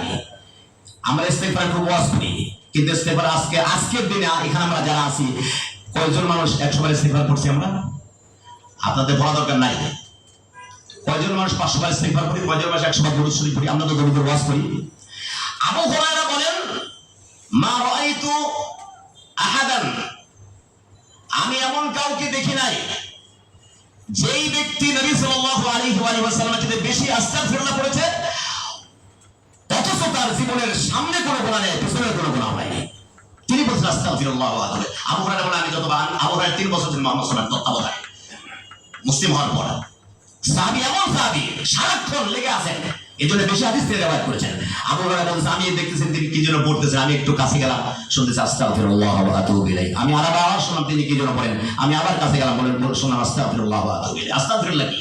আমরা ইস্তেগফার খুব ওয়াজ করি, কিন্তু ইস্তেগফার আজকের দিনে এখানে আমরা যারা আছি কয়জন মানুষ 100 বার ইস্তেগফার পড়ছি আমরা? আপনাদের বলা দরকার নাই। কয়জন মানুষ 500 বার ইস্তেগফার করি, কয়জন মানুষ 100 বার দরুদ শরীফ পড়ি? আমরা তো দরুদ ওয়াজ করি। আবু হুরায়রা বলেন, মা রাআইতু আহাদান, আমি এমন কাউকে দেখি নাই যেই ব্যক্তি নবী সাল্লাল্লাহু আলাইহি ওয়া সাল্লামের চেয়ে বেশি আস্তাগফিরুল্লাহ পড়েছে অথচ তার জীবনের সামনে কোনো গুনাহ নেই, পিছনে কোনো গুনাহ হয়নি। তিনি বলছেন আস্তাগফিরুল্লাহ ওয়া আতুবু ইলাইহি। আবু হুরায়রা বলেন, আমি যতবার আবু হুরায়রা 3 বছর ছিলেন মুহাম্মদ সাল্লাল্লাহু আলাইহি ওয়াসাল্লাম তত্ত্বাবধানে মুসলিম হওয়ার পর। সাহাবী এমন সাহাবী সারাক্ষণ লেগে আছেন, এজন্য বেশি হাদিস থেকে রিওয়ায়াত করেছেন। আবু হুরায়রা বলেন, আমি দেখতেছেন তিনি কি জন্য পড়তেছেন, আমি একটু কাছে গেলাম, শুনতেছি আস্তাগফিরুল্লাহ ওয়া আতুবু ইলাইহি। আমি আবার আওয়াজ শুনলাম তিনি কি জন্য পড়েন, আমি আবার কাছে গেলাম, বলেন শুনলাম আস্তাগফিরুল্লাহ ওয়া আতুবু ইলাইহি। আস্তাগফিরুল্লাহ কি?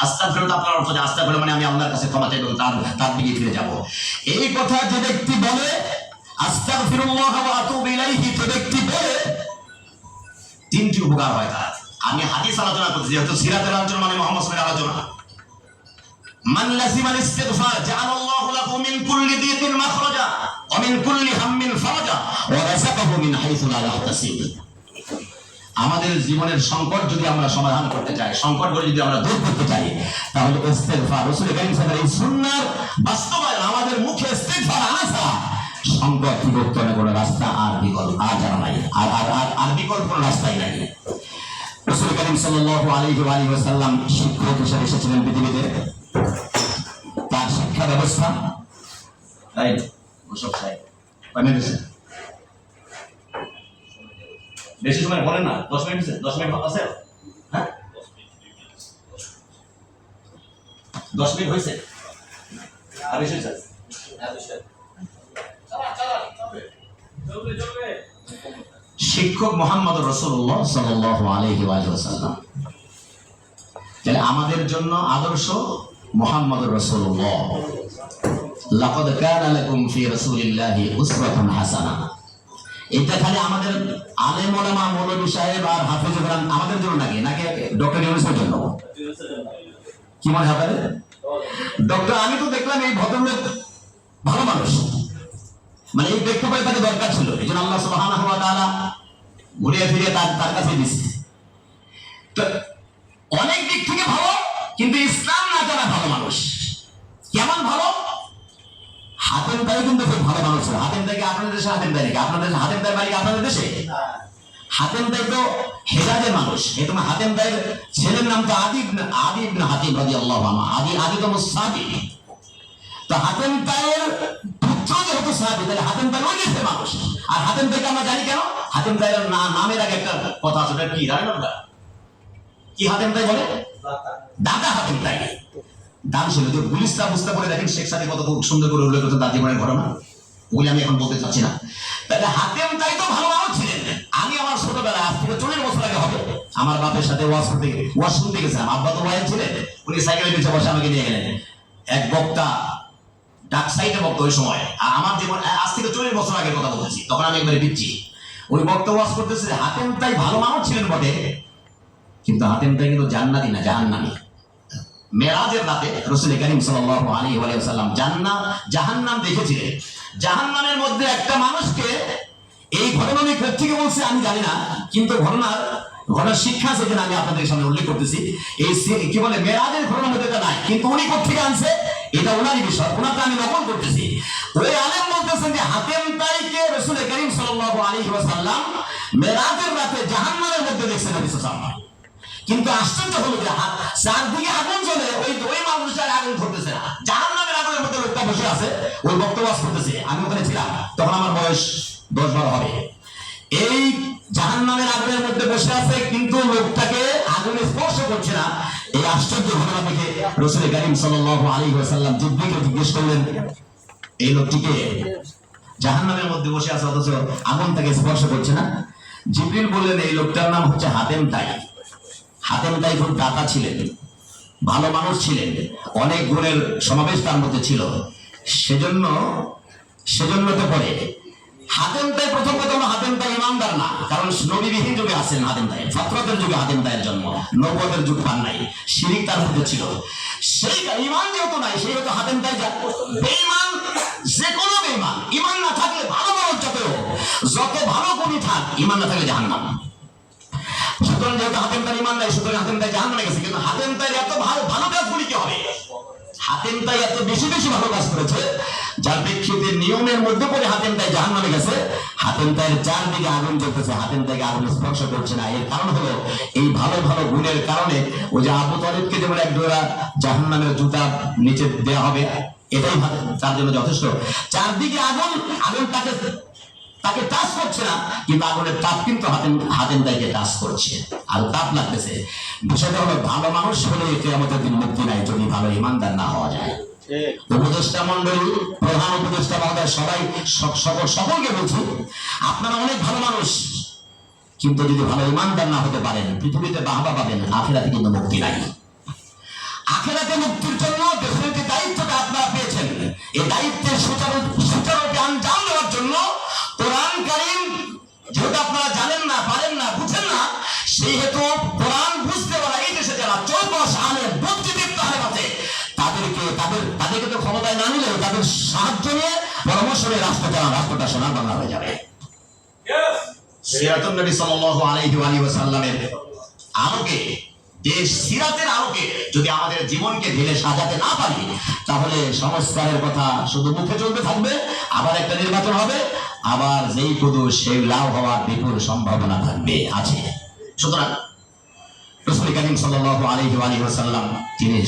আস্তাগফিরুল্লাহ আপনার অর্থ যে আস্তাগফিরুল্লাহ মানে আমি আল্লাহর কাছে ক্ষমা চাইব, তার দিকে ফিরে যাব। এই কথা যে ব্যক্তি বলে, আস্তাগফিরুল্লাহ ওয়া আতুবু ইলাইহি যে ব্যক্তি বলে, 3টি উপকার হয় তার। আমি হাদিস আলোচনা করছি, যেহেতু সিরাতের আলোচনা মানে মুহাম্মদ সাল্লাল্লাহু আলাইহি ওয়াসাল্লামের আলোচনা। মান লাযিমাল ইস্তিগফার জাআলাল্লাহু লাহু মিন কুল্লি দিকিন মাখরাজা ওয়া মিন কুল্লি হাম্মিন ফারাজা ওয়া রাযাকাহু মিন হাইসু লা ইয়াহতাসিব। আমাদের জীবনের সংকট যদি আমরা সমাধান করতে চাই, সংকটগুলো যদি আমরা দূর করতে চাই, তাহলে ইস্তিগফার, রাসূল কারীম সাল্লাল্লাহু আলাইহি ওয়াসাল্লামের এই সুন্নাহর বাস্তবায়ন, আমাদের মুখে ইস্তিগফার আনা, সংকট বিবর্তনের কোনো রাস্তা আর বিকল্প আর জানা নাই, আর বিকল্প কোনো রাস্তাই নাই। রাসূল কারীম সাল্লাল্লাহু আলাইহি ওয়া সাল্লাম শিক্ষক হিসেবে এসেছিলেন পৃথিবীতে। তার শিক্ষা ব্যবস্থা বেশি সময় বলেন না, 10 মিনিট 10 মিনিট আছে, হ্যাঁ 10 মিনিট হয়েছে, আর বেশি হয়েছে। শিক্ষক মুহাম্মদুর রাসূলুল্লাহ সাল্লাল্লাহু আলাইহি ওয়াসাল্লাম। তাহলে আমাদের জন্য আদর্শ মুহাম্মদুর রাসূলুল্লাহ। লাকাদ কানা লাকুম ফি রাসূলিল্লাহি উসওয়াতুন হাসানাহ। এটা খালি আমাদের আলেম ওলামা মৌলভী সাহেব আর হাফেজ কোরআন আমাদের জন্য নাকি ডক্টর ইউনূসের জন্য? কি মনে হয় আপনাদের? ডক্টর, আমি তো দেখলাম এই ভদ্রলোক ভালো মানুষ, মানে এই দেখতে পাই তাকে দরকার ছিল, এই জন্য আল্লাহ সুবহানাহু ওয়া তাআলা ঘুরিয়ে ফিরিয়ে তার কাছে দিচ্ছে। তো অনেক দিক থেকে ভালো, কিন্তু ইসলাম না জানা ভালো মানুষ। কেমন ভালো? হাতেম তাই কিন্তু খুব ভালো মানুষ। হাতেম তাই আপনাদের দেশে হাতেম তাই নাকি? আপনাদের হাতেম তাই বাড়ি আপনাদের দেশে? হাতেম তাই তো হেজাজের মানুষ। এই তোমার হাতেম তাইয়ের ছেলের নাম তো আদি ইবনে হাতিম রাদিয়াল্লাহু আনহু। আদি তো মুসাবি। তো হাতেম তাইয়ের পুত্র যেহেতু সাহাবী, তাহলে হাতেম তাই ওই দেশের মানুষ। আর হাতেম তাইকে আমরা জানি কেন? হাতেম তাইয়ের নামের আগে একটা কথা আছে, ওটা কি জানেন আপনারা? কি হাতেম তাই বলে? দাদা হাতেম তাই। দান ছিল যে গুলিস্তা বুঝতে করে দেখেন, শেখ সাদি কত খুব সুন্দর করে উল্লেখ করতেন তার জীবনের ঘটনা, ওগুলি আমি এখন বলতে চাচ্ছি না। তাহলে হাতেম তাই তো ভালো মানুষ ছিলেন। আমি আমার ছোটবেলায়, আজ থেকে 40 বছর আগে হবে, আমার বাপের সাথে ওয়াজ শুনতে গেছিলাম। আব্বা তো ওয়াজ ছিলেন, উনি সাইকেলে পিছিয়ে বসে আমাকে নিয়ে গেলেন। এক বক্তা, ডাক সাইডে বক্তা ওই সময়, আর আমার জীবন আজ থেকে 40 বছর আগের কথা বলতেছি, তখন আমি একবারে দিচ্ছি। ওই বক্তা ওয়াজ করতেছে, হাতেম তাই ভালো মানুষ ছিলেন বটে, কিন্তু হাতেম তাই কিন্তু জান্নাতি না, জাহান্নামী। মেরাজের রাতে রাসূল করিম সাল্লাল্লাহু আলাইহি ওয়া সাল্লাম জাহান্নাম দেখেছিলেন। জাহান্নামের মধ্যে একটা মানুষকে, এই ঘটনা আমি কোথেকে বলছি আমি জানি না, কিন্তু ঘটনার শিক্ষা আছে যেটা আমি আপনাদের সামনে উল্লেখ করতেছি। এই কি বলে মেরাজের ঘটনার মধ্যে এটা নাই, কিন্তু উনি কোথেকে আনছে এটা ওনারই বিষয়, ওনারটা আমি নকল করতেছি। ওই আলেম বলতেছেন যে হাতেম তাইকে রাসূল করিম সাল্লাল্লাহু আলাইহি ওয়া সাল্লাম মেরাজের রাতে জাহান্নামের মধ্যে দেখছেন নবী সাল্লাল্লাহু আলাইহি ওয়া সাল্লাম। কিন্তু আশ্চর্য হলো যে চারদিকে আগুন জ্বলে, ওই মানুষটার আগুন ধরতেছে না, জাহান্নামের আগুনের মধ্যে লোকটা বসে আছে, ওই বক্তব্য করতেছে। আমি ওখানে ছিলাম, তখন আমার বয়স 10-12 হবে। এই জাহান্নামের আগুনের মধ্যে বসে আছে, কিন্তু লোকটাকে আগুনে স্পর্শ করছে না। এই আশ্চর্য ঘটনা থেকে রাসূল করিম সাল্লাল্লাহু আলাইহি ওয়া সাল্লাম জিবরীলকে জিজ্ঞেস করলেন, এই লোকটিকে জাহান্নামের মধ্যে বসে আছে অথচ আগুন তাকে স্পর্শ করছে না। জিবরীল বললেন, এই লোকটার নাম হচ্ছে হাতেম তাই। হাতেম তাই খুব দাতা ছিলেন, ভালো মানুষ ছিলেন, অনেক গুণের সমাবেশ তার মধ্যে ছিল। সেজন্য তো পরে হাতেম তাই, প্রথম কথা হলো হাতেম তাই ইমানদার না, কারণ নবীবিহীন যুগে আছেন হাতেম তাই, ফাতরাতের যুগে হাতেম তাইয়ের জন্ম, নবুয়তের যুগ পান নাই, শিরিক তার মধ্যে ছিল। সেই ইমান যেহেতু নাই, সেই হয়তো হাতেম তাই বেঈমান, যে কোনো বেঈমান, ইমান না থাকলে ভালো মানুষ যত ভালো গুণী থাক, ইমান না থাকলে জাহান্নাম। সুতরাং যেহেতু হাতেম তাই ইমান নাই, সুতরাং হাতেম তাই জাহান্নামে গেছে। কিন্তু হাতেম তাই এত ভালো কাজগুলি কি হবে? হাতেম তাই এত বেশি ভালো কাজ করেছে, যার প্রেক্ষিতে নিয়মের মধ্যে পড়ে হাতেম তাই জাহান্নামে গেছে। হাতেম তাইয়ের চারদিকে আগুন জ্বলতেছে, হাতেম তাইকে আগুন স্পর্শ করছে না। এর কারণ হলো এই ভালো গুণের কারণে। ওই যে আবু তালিবকে যেমন এক জোড়া জাহান্নামের জুতা নিচে দেওয়া হবে, এটাই তার জন্য যথেষ্ট। চারদিকে আগুন তাকে টাচ করছে না, কিন্তু আগুনের তাপ কিন্তু হাতেম তাইকে টাচ করছে, আর তাপ লাগতেছে। বিষয়টা হলো ভালো মানুষ হলে কিয়ামতের দিন মুক্তি নাই, যদি ভালো ইমানদার না হওয়া যায়। উপদেষ্টা মন্ডলী, প্রধান উপদেষ্টা মহোদয়, সবাই সকলকে বলছি, আপনারা অনেক ভালো মানুষ, কিন্তু যদি ভালো ইমানদার না হতে পারেন, পৃথিবীতে বাহবা পাবেন, আখিরাতে কিন্তু মুক্তি নাই। আখিরাতে মুক্তির জন্য দেশের যে দায়িত্বটা আপনারা পেয়েছেন, এই দায়িত্বের সুচারুরূপে আঞ্জাম দেওয়ার জন্য কোরআন কারীম যেহেতু আপনারা জানেন না, পারেন না, বুঝেন না, সেই হেতু কোরআন বুঝতে পারা এই দেশে যারা 14 আলেম, বুদ্ধিদীপ্ত আলেম আছে, তাদেরকে তো ক্ষমতায় না নিলেও তাদের সাহায্য নিয়ে পরামর্শ নিয়ে রাষ্ট্রটা সোনার বাংলা হয়ে যাবে। সিরাতুন নবী সাল্লাল্লাহু আলাইহি ওয়া সাল্লামের আলোকে, দেশ সিরাতের আলোকে যদি আমাদের জীবনকে ঢেলে সাজাতে না পারি, তাহলে সংস্কারের কথা শুধু মুখে চলতে থাকবে, আবার একটা নির্বাচন হবে, আবার যেই কুদু সেই লাভ হওয়ার বিপুল সম্ভাবনা আছে। সুতরাং রাসূল করিম সাল্লাল্লাহু আলাইহি ওয়া সাল্লাম তিনি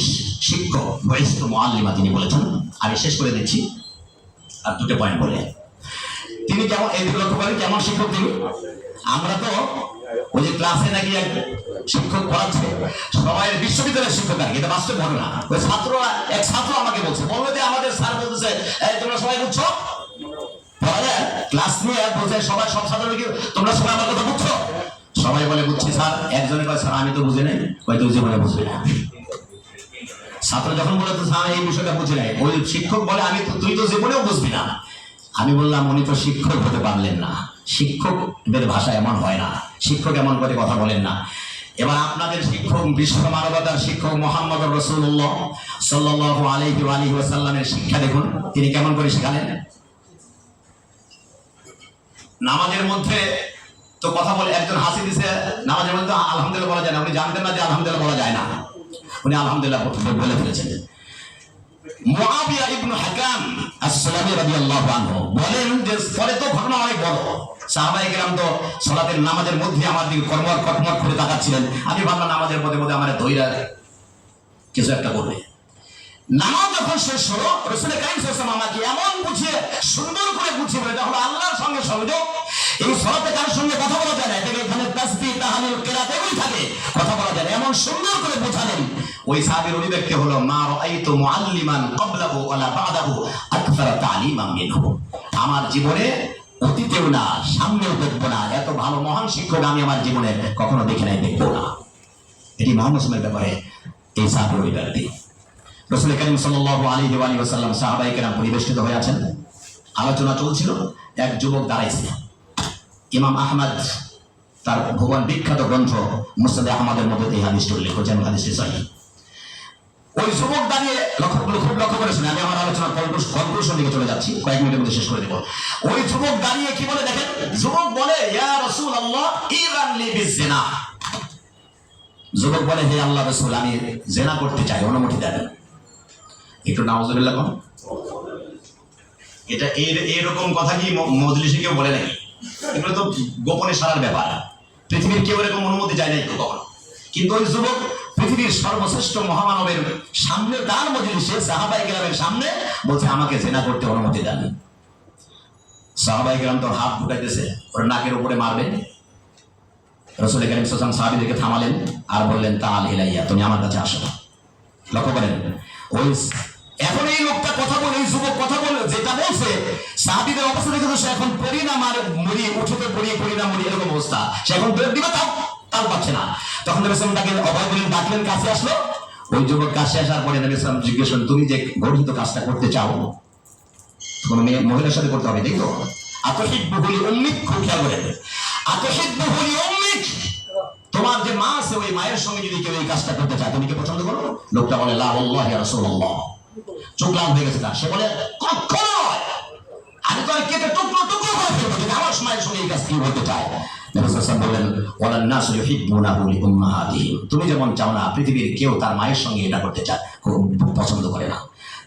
শিক্ষক, বয়স্ক মুআল্লিমা, তিনি বলেছেন। আমি শেষ করে দিচ্ছি আর দুটো পয়েন্ট বলে। তিনি কেমন, এই লক্ষ্য করেন কেমন শিক্ষক তিনি। আমরা তো ওই যে ক্লাসে নাকি এক শিক্ষক পড়াচ্ছে, সবাই বিশ্ববিদ্যালয়ের শিক্ষক, আর এটা বাস্তব ঘটনা। ওই এক ছাত্র আমাকে বলছে, বললো যে আমাদের স্যার বলতেছে, তোমরা সবাই বুঝছো, ক্লাস নিয়ে বলছে সবাই, সব ছাত্র তোমরা সবাই আমার কথা বুঝছো? সবাই বলে বুঝছি স্যার। একজনে কয়, স্যার আমি তো বুঝি নাই। হয়তো জীবনে বুঝবে না। ছাত্র যখন বলে তো স্যার এই বিষয়টা বুঝে নাই, ওই শিক্ষক বলে তুই তো জীবনেও বুঝবি না। আমি বললাম, উনি তো শিক্ষক হতে পারলেন না, শিক্ষকদের ভাষা এমন হয় না, শিক্ষক এমন করে কথা বলেন না। এবার আপনাদের শিক্ষক, বিশ্ব মানবতার শিক্ষক মুহাম্মদ রাসূলুল্লাহ সাল্লাল্লাহু আলাইহি ওয়া সাল্লামের শিক্ষা দেখুন, তিনি কেমন করে শেখালেন। নামাজের মধ্যে তো কথা বলে, একজন হাসি দিছে, নামাজের মধ্যে আলহামদুলিল্লাহ বলা যায় না, উনি জানতেন না যে আলহামদুলিল্লাহ বলা যায় না, উনি আলহামদুলিল্লাহ বলে ফেলেছেন। মুআবিয়া ইবনে হাকাম আস-সুলামি রাদিয়াল্লাহু আনহু বলেন যে পরে তো ঘটনা অনেক বড়, সাহাবায়ে কেরাম তো সালাতের নামাজের মধ্যে আমার দিকে কটমট করে তাকাচ্ছিলেন। আমি ভাবলাম নামাজের মধ্যে আমার ধৈর্য কিছু একটা করবে। নামাজ যখন শেষ হলো, রাসূল কারীম সাল্লাল্লাহু আলাইহি ওয়াসাল্লাম আমাকে এমন বুঝিয়ে, সুন্দর করে বুঝিয়ে বলে, এটা হলো আল্লাহর সঙ্গে সংযোগ। এই সালাতে কারোর সঙ্গে কথা বলা যায় না, এটাকে এখানে তাসবিহ, তাহলিল, কিরাত এগুলি থাকে, কথা বলা যায় না, এমন সুন্দর করে বোঝালেন। ওই সাহাবীর অভিব্যক্তি হলো, মা রাআইতু মুআল্লিমান ক্বাবলাহু ওয়ালা বা'দাহু আকসারা তা'লিমান মিনহু। আমার জীবনে অতীতেও না, সামনেও দেখবো না, এত ভালো মহান শিক্ষক আমি আমার জীবনে কখনো দেখে নাই, দেখবো না। এটি মুহাম্মদ সাল্লাল্লাহু আলাইহি ওয়াসাল্লামের ব্যাপারে এই সাহাবীর অভিব্যক্তি। রাসূল কারীম সাল্লাল্লাহু আলাইহি ওয়া সাল্লাম সাহাবায়ে কেরাম পরিবেষ্টিত হয়ে আছেন, আলোচনা চলছিল। এক যুবক দাঁড়াইছে। ইমাম আহমদ তার ভুবন বিখ্যাত গ্রন্থ মুসনাদ আহমদের মধ্যে এই হাদিসটি উল্লেখ করেছেন, হাদিসটি সহিহ। ওই যুবক দাঁড়িয়ে খুব লক্ষ্য করেছেন, আমি আমার আলোচনার কনক্লুশন দিকে চলে যাচ্ছি, কয়েক মিনিটের মধ্যে শেষ করে দেব। ওই যুবক দাঁড়িয়ে কি বলে দেখেন, যুবক বলে, ইয়া রাসূলুল্লাহ ইযান লি বিজিনা। যুবক বলে, হে আল্লাহ রাসূল, আমি জিনা করতে চাই, অনুমতি দেন। একটু নাউজুবিল্লাহ কোন। এটা এরকম কথা কি মজলিসে কেউ বলে নাকি? এগুলো তো গোপনে সারার ব্যাপার, পৃথিবীর কেউ এরকম অনুমতি চায় নাই কখনো। কিন্তু ওই যুবক পৃথিবীর সর্বশ্রেষ্ঠ মহামানবের সামনে, তার মজলিসে সাহাবায়ে কেরামের সামনে বলছে, আমাকে জিনা করতে অনুমতি দেন। সাহাবায়ে কেরাম তো হাত ঢুকাইতেছে, ওর নাকের উপরে মারবে। রাসূল কারীম সাল্লাল্লাহু আলাইহি ওয়াসাল্লাম সাহাবীদেরকে থামালেন আর বললেন, তাআল ইলাইয়া, তুমি আমার কাছে আসো। লক্ষ্য করেন, ওই এখন এই লোকটা কথা বলে, এই যুবক কথা বলে যেটা বলছে, সাহাবীদের অবস্থা দেখে তো সে এখন পড়ি না মার মরি, উঠতে পড়ি না মরি, এরকম অবস্থা। সে এখন দৌড় দিবে, তাও পাচ্ছে না। তখন নবী সাল্লাল্লাহু আলাইহি ওয়াসাল্লাম তাকে অভয় বলেন, ডাকলেন, কাছে আসলো। ওই যুবক কাছে আসার পরে নবী সাল্লাল্লাহু আলাইহি ওয়াসাল্লাম জিজ্ঞেস করেন, তুমি যে গর্হিত কাজটা করতে চাও, কোন মহিলার সাথে করতে হবে, তাই তো? আতহিব্বুহু লি উম্মিক, খুব খেয়াল করেন, আতহিব্বুহু লি উম্মিক, তোমার যে মা আছে, ওই মায়ের সঙ্গে যদি কেউ এই কাজটা করতে চায়, তুমি কি পছন্দ করো? লোকটা বলে, লা ওয়াল্লাহি ইয়া রাসূলুল্লাহ। চোখ লাল হয়ে গেছে তার। সে বলে, কখনো নয়, আমি তো কেটে টুকরো টুকরো করে ফেলবো যদি আমার মায়ের সঙ্গে এই কাজ কি হতে চায়। নবী সাল্লাল্লাহু আলাইহি ওয়াসাল্লাম বললেন, ওয়ালান নাসু ইউহিব্বুনাহু লিউম্মাহাতিহিম, তুমি যেমন চাও না, পৃথিবীর কেউ তার মায়ের সঙ্গে এটা করতে চায়, পছন্দ করে না।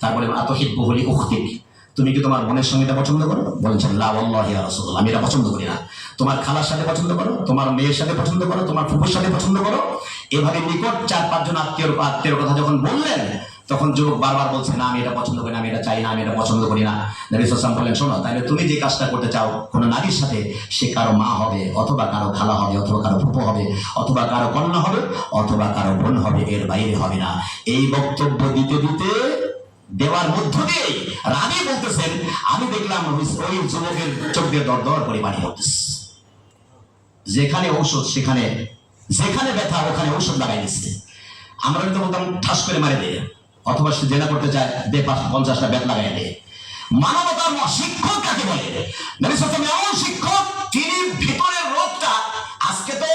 তারপরে আতহিব্বুহু লিউখতিক, তুমি কি তোমার বোনের সঙ্গে এটা পছন্দ করো? বলছেন, লা ওয়াল্লাহি ইয়া রাসূলুল্লাহ, আমি এটা পছন্দ করি না। তোমার খালার সাথে পছন্দ করো, তোমার মেয়ের সাথে পছন্দ করো, তোমার ফুফুর সাথে পছন্দ করো। এভাবে নিকট 4-5 জন আত্মীয়র কথা যখন বললেন, তখন যুবক বারবার বলছে, না আমি এটা পছন্দ করি না, আমি এটা চাই না, আমি এটা পছন্দ করি না। নবী সাল্লাল্লাহু আলাইহি ওয়াসাল্লাম বললেন, শোনো, তাহলে তুমি যে কাজটা করতে চাও, কোন নারীর সাথে, সে কারো মা হবে, অথবা কারো খালা হবে, অথবা কারো ফুফু হবে, অথবা কারো কন্যা হবে, অথবা কারো বোন হবে, এর বাইরে হবে না। এই বক্তব্য দিতে দিতে দেওয়ার মধ্য দিয়ে রাবী বলতেছেন, আমি দেখলাম ওই যুবকের চোখ দিয়ে দরদর করে পানি পড়তেছে। যেখানে ঔষধ, যেখানে ব্যথা, ওখানে ঔষধ লাগাই দিচ্ছে। আমরা তো বলতাম, ঠাস করে মারে দে, অথবা সে জেনা করতে চায়, দে 50টা ব্যাট লাগাই দে। মানবতার শিক্ষক কাকে বলে? নবী সাল্লাল্লাহু আলাইহি ওয়াসাল্লাম এমন শিক্ষক, তিনি ভিতরের রোগটা, আজকে তো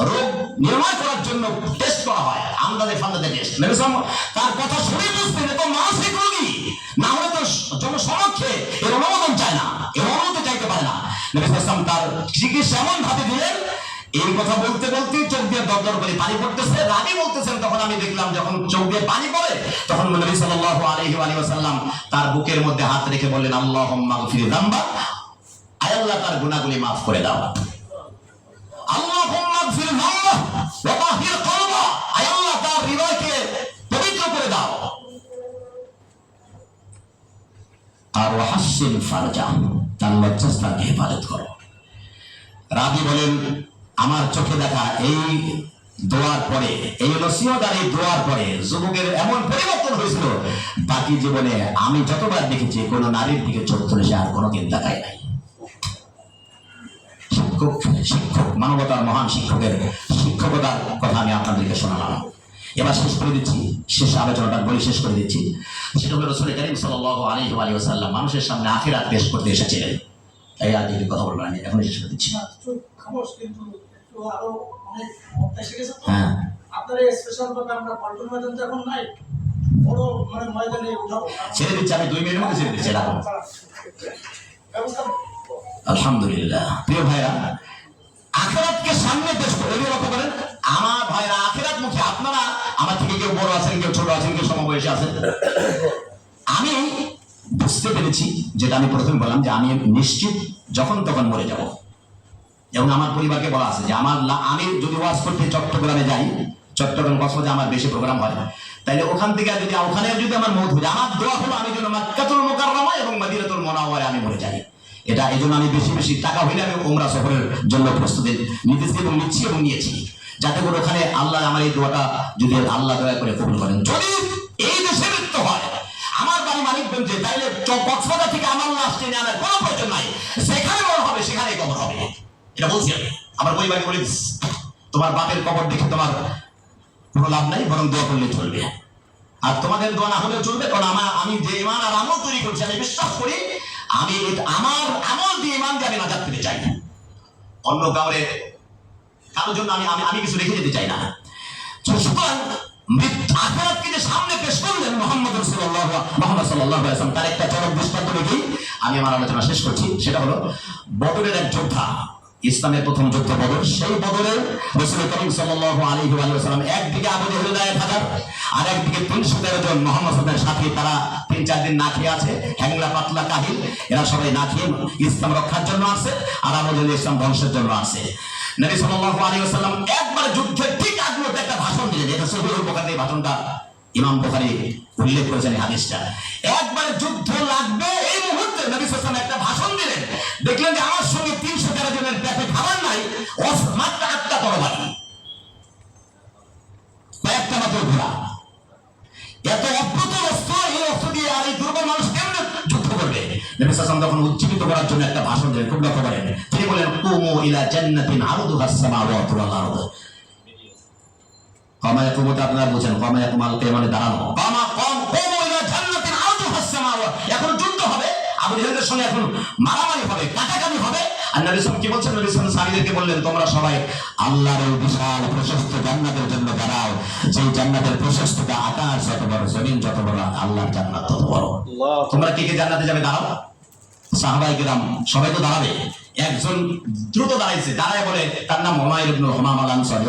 রোগ নির্ণয় করার জন্য টেস্ট করা হয়, আমদাদে ফান্দাদে টেস্ট। নবী সাল্লাল্লাহু আলাইহি ওয়াসাল্লাম তার কথা শুনে বুঝতেন, তো মানসিক রোগী, না হলে তো জনসমক্ষে এর অনুমোদন চায় না, এর অনুমতি চাইতে পারে না। নবী সাল্লাল্লাহু আলাইহি ওয়াসাল্লাম তার চিকিৎসা এমন ভাবে দিলেন, এই কথা বলতে বলতে চোখ দিয়ে দরদর করে পানি পড়তেছে। রাবী বলতেছেন, তখন আমি দেখলাম যখন চোখ দিয়ে পানি পড়ে, তখন নবী সাল্লাল্লাহু আলাইহি ওয়াসাল্লাম তার বুকের মধ্যে হাত রেখে বললেন, আল্লাহুম্মা গফির যামবা, আয় আল্লাহ তার গুনাহগুলি মাফ করে দাও। আল্লাহুম্মা গফির যামবা ওয়া তাহির কলবা, আয় আল্লাহ তার হৃদয়কে পবিত্র করে দাও। আর ওয়াহাসসিন ফারজা, তার লজ্জাস্থানকে হেফাজত করো। রাবী বলেন, আমার চোখে দেখা এই দোয়ার পরে, এই নসিহত আর এই দোয়ার পরে যুবকের এমন পরিবর্তন হয়েছিল, বাকি জীবনে আমি যতবার দেখেছি কোন নারীর দিকে চোখ তুলে সে আর কোনোদিন তাকায় নাই। শিক্ষক, মানবতার মহান শিক্ষকের শিক্ষকতার কথা আমি আপনাদেরকে শোনালাম। এবার শেষ করে দিচ্ছি, শেষ আলোচনাটা বলে শেষ করে দিচ্ছি। সেটা হলো, রাসূল কারীম সাল্লাল্লাহু আলাইহি ওয়াসাল্লাম মানুষের সামনে আখিরাত পেশ করতে এসেছিলেন। এই আর যদি কথা বলবেন, আমি এখনই শেষ করে দিচ্ছি। হ্যাঁ, ছেড়ে দিচ্ছি, আমি 2 মিনিটের মধ্যে ছেড়ে দিচ্ছি। আলহামদুলিল্লাহ। প্রিয় ভাইরা, আখিরাতকে সামনে পেশ করে লক্ষ্য করেন, আমার ভাইরা আখিরাত মুখে। আপনারা আমার থেকে কেউ বড় আছেন, কেউ ছোট আছেন, কেউ সমবয়সী আছেন। আমি বুঝতে পেরেছি, যেটা আমি প্রথমে বললাম, যে আমি নিশ্চিত যখন তখন মরে যাব। এবং আমার পরিবারকে বলা আছে যে আমি যদি ওয়াজ করতে চট্টগ্রামে যাই, চট্টগ্রাম কক্সবাজারে আমার বেশি প্রোগ্রাম হয়, তাইলে ওখান থেকে যদি আমার মৌত হয়ে যায়, আমার দোয়া হলো আমি যেন মক্কাতুল মুকাররমা এবং মদিনাতুল মুনাওয়ারায় আমি মরে যাই। এটা এই জন্য আমি বেশি বেশি টাকা হইলে আমি উমরা সফরের জন্য প্রস্তুতি নিতেছি এবং নিচ্ছি এবং নিয়েছি, যাতে করে ওখানে আল্লাহ আমার এই দোয়াটা যদি আল্লাহ দয়া করে কবুল করেন। যদি এই দেশে মৃত্যু হয়, আমার বাড়ি মানিকগঞ্জে, তাইলে কক্সবাজার থেকে আমার লাশ টেনে আনার কোনো প্রয়োজন নাই, সেখানে মরণ হবে, সেখানেই কবর হবে। এটা বলছি আমি আমার পরিবারকে বলে দিচ্ছি, তোমার বাপের কবর দেখে তোমার কোনো লাভ নাই, বরং দোয়া করলে চলবে। আর তোমাদের দোয়া না হলেও চলবে, কারণ আমি যে ইমান আর আমল তৈরি করছি, আমি বিশ্বাস করি আমি আমার আমল দিয়ে ইমান দিয়ে আমি নাজাত পেতে চাই, অন্য কারোর জন্য আমি কিছু রেখে যেতে চাই না। সুতরাং আখিরাতকে যে সামনে পেশ করলেন মুহাম্মদ সাল্লাল্লাহু আলাইহি ওয়াসাল্লাম, তার একটা চরম দৃষ্টান্ত রেখেই আমি আমার আলোচনা শেষ করছি। সেটা হলো বদরের এক যোদ্ধা, ইসলামের প্রথম যুদ্ধ বদর। সেই বদরের রাসূল করিম সাল্লাল্লাহু আলাইহি ওয়াসাল্লাম একদিকে আবু জাহেল 1000 আর একদিকে 313 জন মুহাম্মদ সাল্লাল্লাহু সাথী, তারা 3-4 দিন না খেয়ে আছে, হ্যাংলা পাতলা কাহিল, এরা সবাই না খেয়ে ইসলাম রক্ষার জন্য আছে, আর আবু জাহেল ইসলাম ধ্বংসের জন্য আছে। নবী সাল্লাল্লাহু আলাইহি ওয়াসাল্লাম একবার যুদ্ধের ঠিক আগে একটা ভাষণ দিলেন, এটা সহিহ বুখারীর ভাষণটা, ইমাম বুখারী উল্লেখ করেছেন হাদিসটা। একবার যুদ্ধ লাগবে এই মুহূর্তে নবী সাল্লাল্লাহু আলাইহি ওয়াসাল্লাম একটা ভাষণ দিলেন, দেখলেন যে আমার সঙ্গে 313 জনের পেটে খাবার নাই, মাত্র 8টা তরবারি, কয়েকটা মাত্র ঘোড়া, এত অদ্ভুত অস্ত্র, এই অস্ত্র দিয়ে আর এই দুর্বল মানুষ কেমনে যুদ্ধ করবে? নবী সাল্লাল্লাহু আলাইহি ওয়াসাল্লাম তখন উজ্জীবিত করার জন্য একটা ভাষণ দিলেন, খুব লক্ষ্য করেন। তিনি বলেন, কুমু ইলা জান্নাতিন আরদুহাস সামাওয়াতু ওয়াল আরদ। কামায়া কুমুতে আপনারা বুঝেন, কামায়া কুমাল কে মানে দাঁড়ানো, কুমু ইলা জান্নাতিন আরদুহাস সামাওয়াত। এখন যুদ্ধ হবে, আবু জাহেলের সঙ্গে এখন মারামারি হবে, কাটাকাটি হবে। আর নবী সাল্লাল্লাহু আলাইহি ওয়াসাল্লাম কি বলছেন? নবী সাল্লাল্লাহু আলাইহি ওয়াসাল্লাম সাহাবীদেরকে বললেন, তোমরা সবাই আল্লাহর এই বিশাল প্রশস্ত জান্নাতের জন্য দাঁড়াও, যে জান্নাতের প্রশস্ততা আকাশ যত বড়, জমিন যত বড়, আল্লাহর জান্নাত তত বড়। তোমরা কে কে জান্নাতে যাবে? দাঁড়াও। সাহাবায়ে কিরাম সবাই তো দাঁড়াবে। একজন দ্রুত দাঁড়াইছে, দাঁড়ায় বলে, তার নাম উমাইর ইবনে হুমাম আল আনসারী।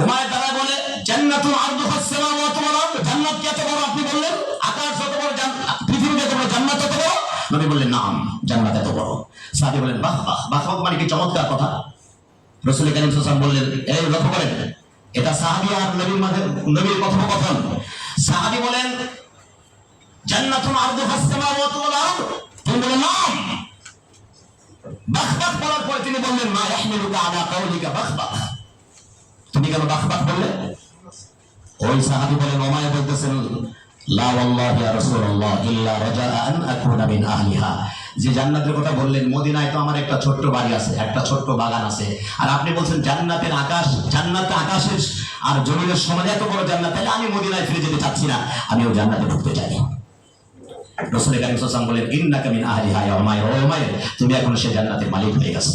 উমাইর দাঁড়ায় বলে, জান্নাতুল আরদুহাস সামাওয়াতু ওয়াল আরদ। জান্নাত কি এত বড় আপনি বললেন? আকাশ যত বড়, পৃথিবী যত বড়, জান্নাত তত বড়? নবী বললেন, নাম, জান্নাত এত বড়। সাহাবী বলেন, বাহ বাহ বাহ, মানে কি চমৎকার কথা। রাসূল কারীম সাল্লাল্লাহু আলাইহি ওয়াসাল্লাম বললেন, এই লক্ষ্য করেন, এটা সাহাবী আর নবীর মাঝে নবীর কথোপকথন। সাহাবী বলেন, জান্নাতুল আরদুহাস সামাওয়াতু ওয়াল আরদ। তিনি বলেন, নাম। বাহ বাহ বলার পরে তিনি বললেন, মা ইয়াহমিলুকা আলা কাউলিকা বাহ বাহ। তুমি কেন বাহ বাহ বললে? ওই সাহাবী বলেন, ওমায় বলতেছেন, লা ওয়াল্লাহি ইয়া রাসূলুল্লাহ ইল্লা রাজা আন আকুনা মিন আহলিহা। যে জান্নাতের কথা বললেন, মদিনায় তো আমার একটা ছোট্ট বাড়ি আছে, একটা ছোট্ট বাগান আছে, আর আপনি বলছেন জান্নাতের আকাশ, জান্নাতে আকাশের আর জমিনের সমান এত বড় জান্নাত, তাহলে আমি মদিনায় ফিরে যেতে চাচ্ছি না, আমিও জান্নাতে ঢুকতে চাই। রাসূল কারীম সাল্লাল্লাহু আলাইহি ওয়াসাল্লাম বলেন, ইন্নাকা মিন আহলিহা ইয়া উমাইর, ও উমাইর, তুমি এখন সেই জান্নাতের মালিক হয়ে গেছো।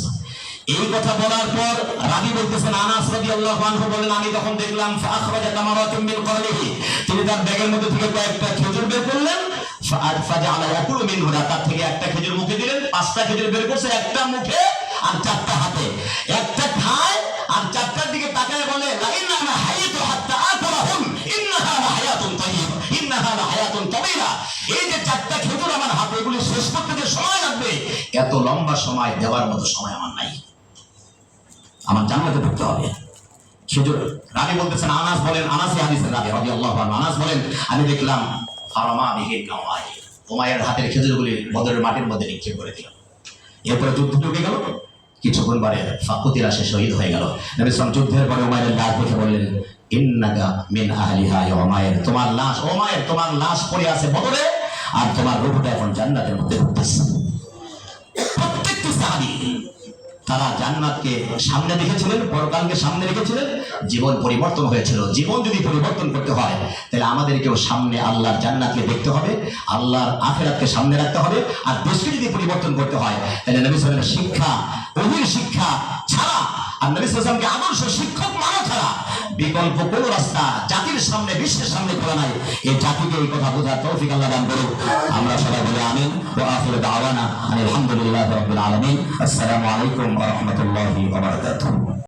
এই কথা বলার পর রাবী বলতেছেন, আনাস রাদিয়াল্লাহু আনহু বলেন, আমি তখন দেখলাম ফাখরাজা তামারাতুম মিন করলিহি, তিনি তার ব্যাগের মধ্যে থেকে কয়েকটা খেজুর বের করলেন, ফাজাআলা ইয়াকুলু মিনহু, তার থেকে একটা খেজুর মুখে দিলেন, 5টা খেজুর বের করছে, একটা মুখে আর 4টা হাতে, একটা খায় আর 4টার দিকে তাকায় বলে, লা ইন্না হায়াতু হাত্তা আতারাহুম ইন্নাহা লাহায়াতুন তাইয়্যিবা ইন্নাহা লাহায়াতুন তাওয়িলা। এই যে 4টা খেজুর আমার হাতে, এগুলি শেষ করতে যে সময় লাগবে, এত লম্বা সময় দেওয়ার মতো সময় আমার নাই, আমার জান্নাতে ঢুকতে হবে। খেজুর, রাবী বলতেছেন, আনাস বলেন, আনাসই হাদিসের রাবী রাদিয়াল্লাহু আনহু, আনাস বলেন, আমি দেখলাম ফারামা বিহি উমাইয়ের হাতের খেজুরগুলি বদরের মাটির মধ্যে নিক্ষেপ করে দিল। এরপরে যুদ্ধ ঢুকে গেল, কিছুক্ষণ পরে ফাকুতিরা সে শহীদ হয়ে গেল। নবী সাল্লাল্লাহু আলাইহি ওয়াসাল্লাম যুদ্ধের পরে উমাইয়ের লাশ দেখে বললেন, ইন্নাকা মিন আহলিহা ইয়া উমাইর, তোমার লাশ, উমাইর তোমার লাশ পড়ে আছে বদরে, আর তোমার রূহটা এখন জান্নাতের মধ্যে ঘুরতেছে। প্রত্যেকটি সাহাবী তারা জান্নাতকে সামনে দেখেছিলেন, পরকালকে সামনে রেখেছিলেন, জীবন পরিবর্তন হয়েছিল। জীবন যদি পরিবর্তন করতে হয়, তাহলে আমাদেরকেও সামনে আল্লাহর জান্নাতকে দেখতে হবে, আল্লাহর আখিরাতকে সামনে রাখতে হবে। আর দেশকে যদি পরিবর্তন করতে হয়, তাহলে নবী সাল্লাল্লাহু আলাইহি ওয়াসাল্লামের শিক্ষা, ওহীর শিক্ষা ছাড়া, আর নবী সাল্লাল্লাহু আলাইহি ওয়াসাল্লামকে আদর্শ শিক্ষক মানা ছাড়া বিকল্প কোন রাস্তা জাতির সামনে, বিশ্বের সামনে খোলা নাই। এই জাতিকে এই কথা বোঝার তৌফিক আল্লাহ দান করুন। আমরা সবাই বলি আমিন। ওয়া আখিরু দাওয়ানা আলহামদুলিল্লাহি রাব্বিল আলামিন। আসসালামু আলাইকুম ওয়া রাহমাতুল্লাহি ওয়া বারাকাতুহু।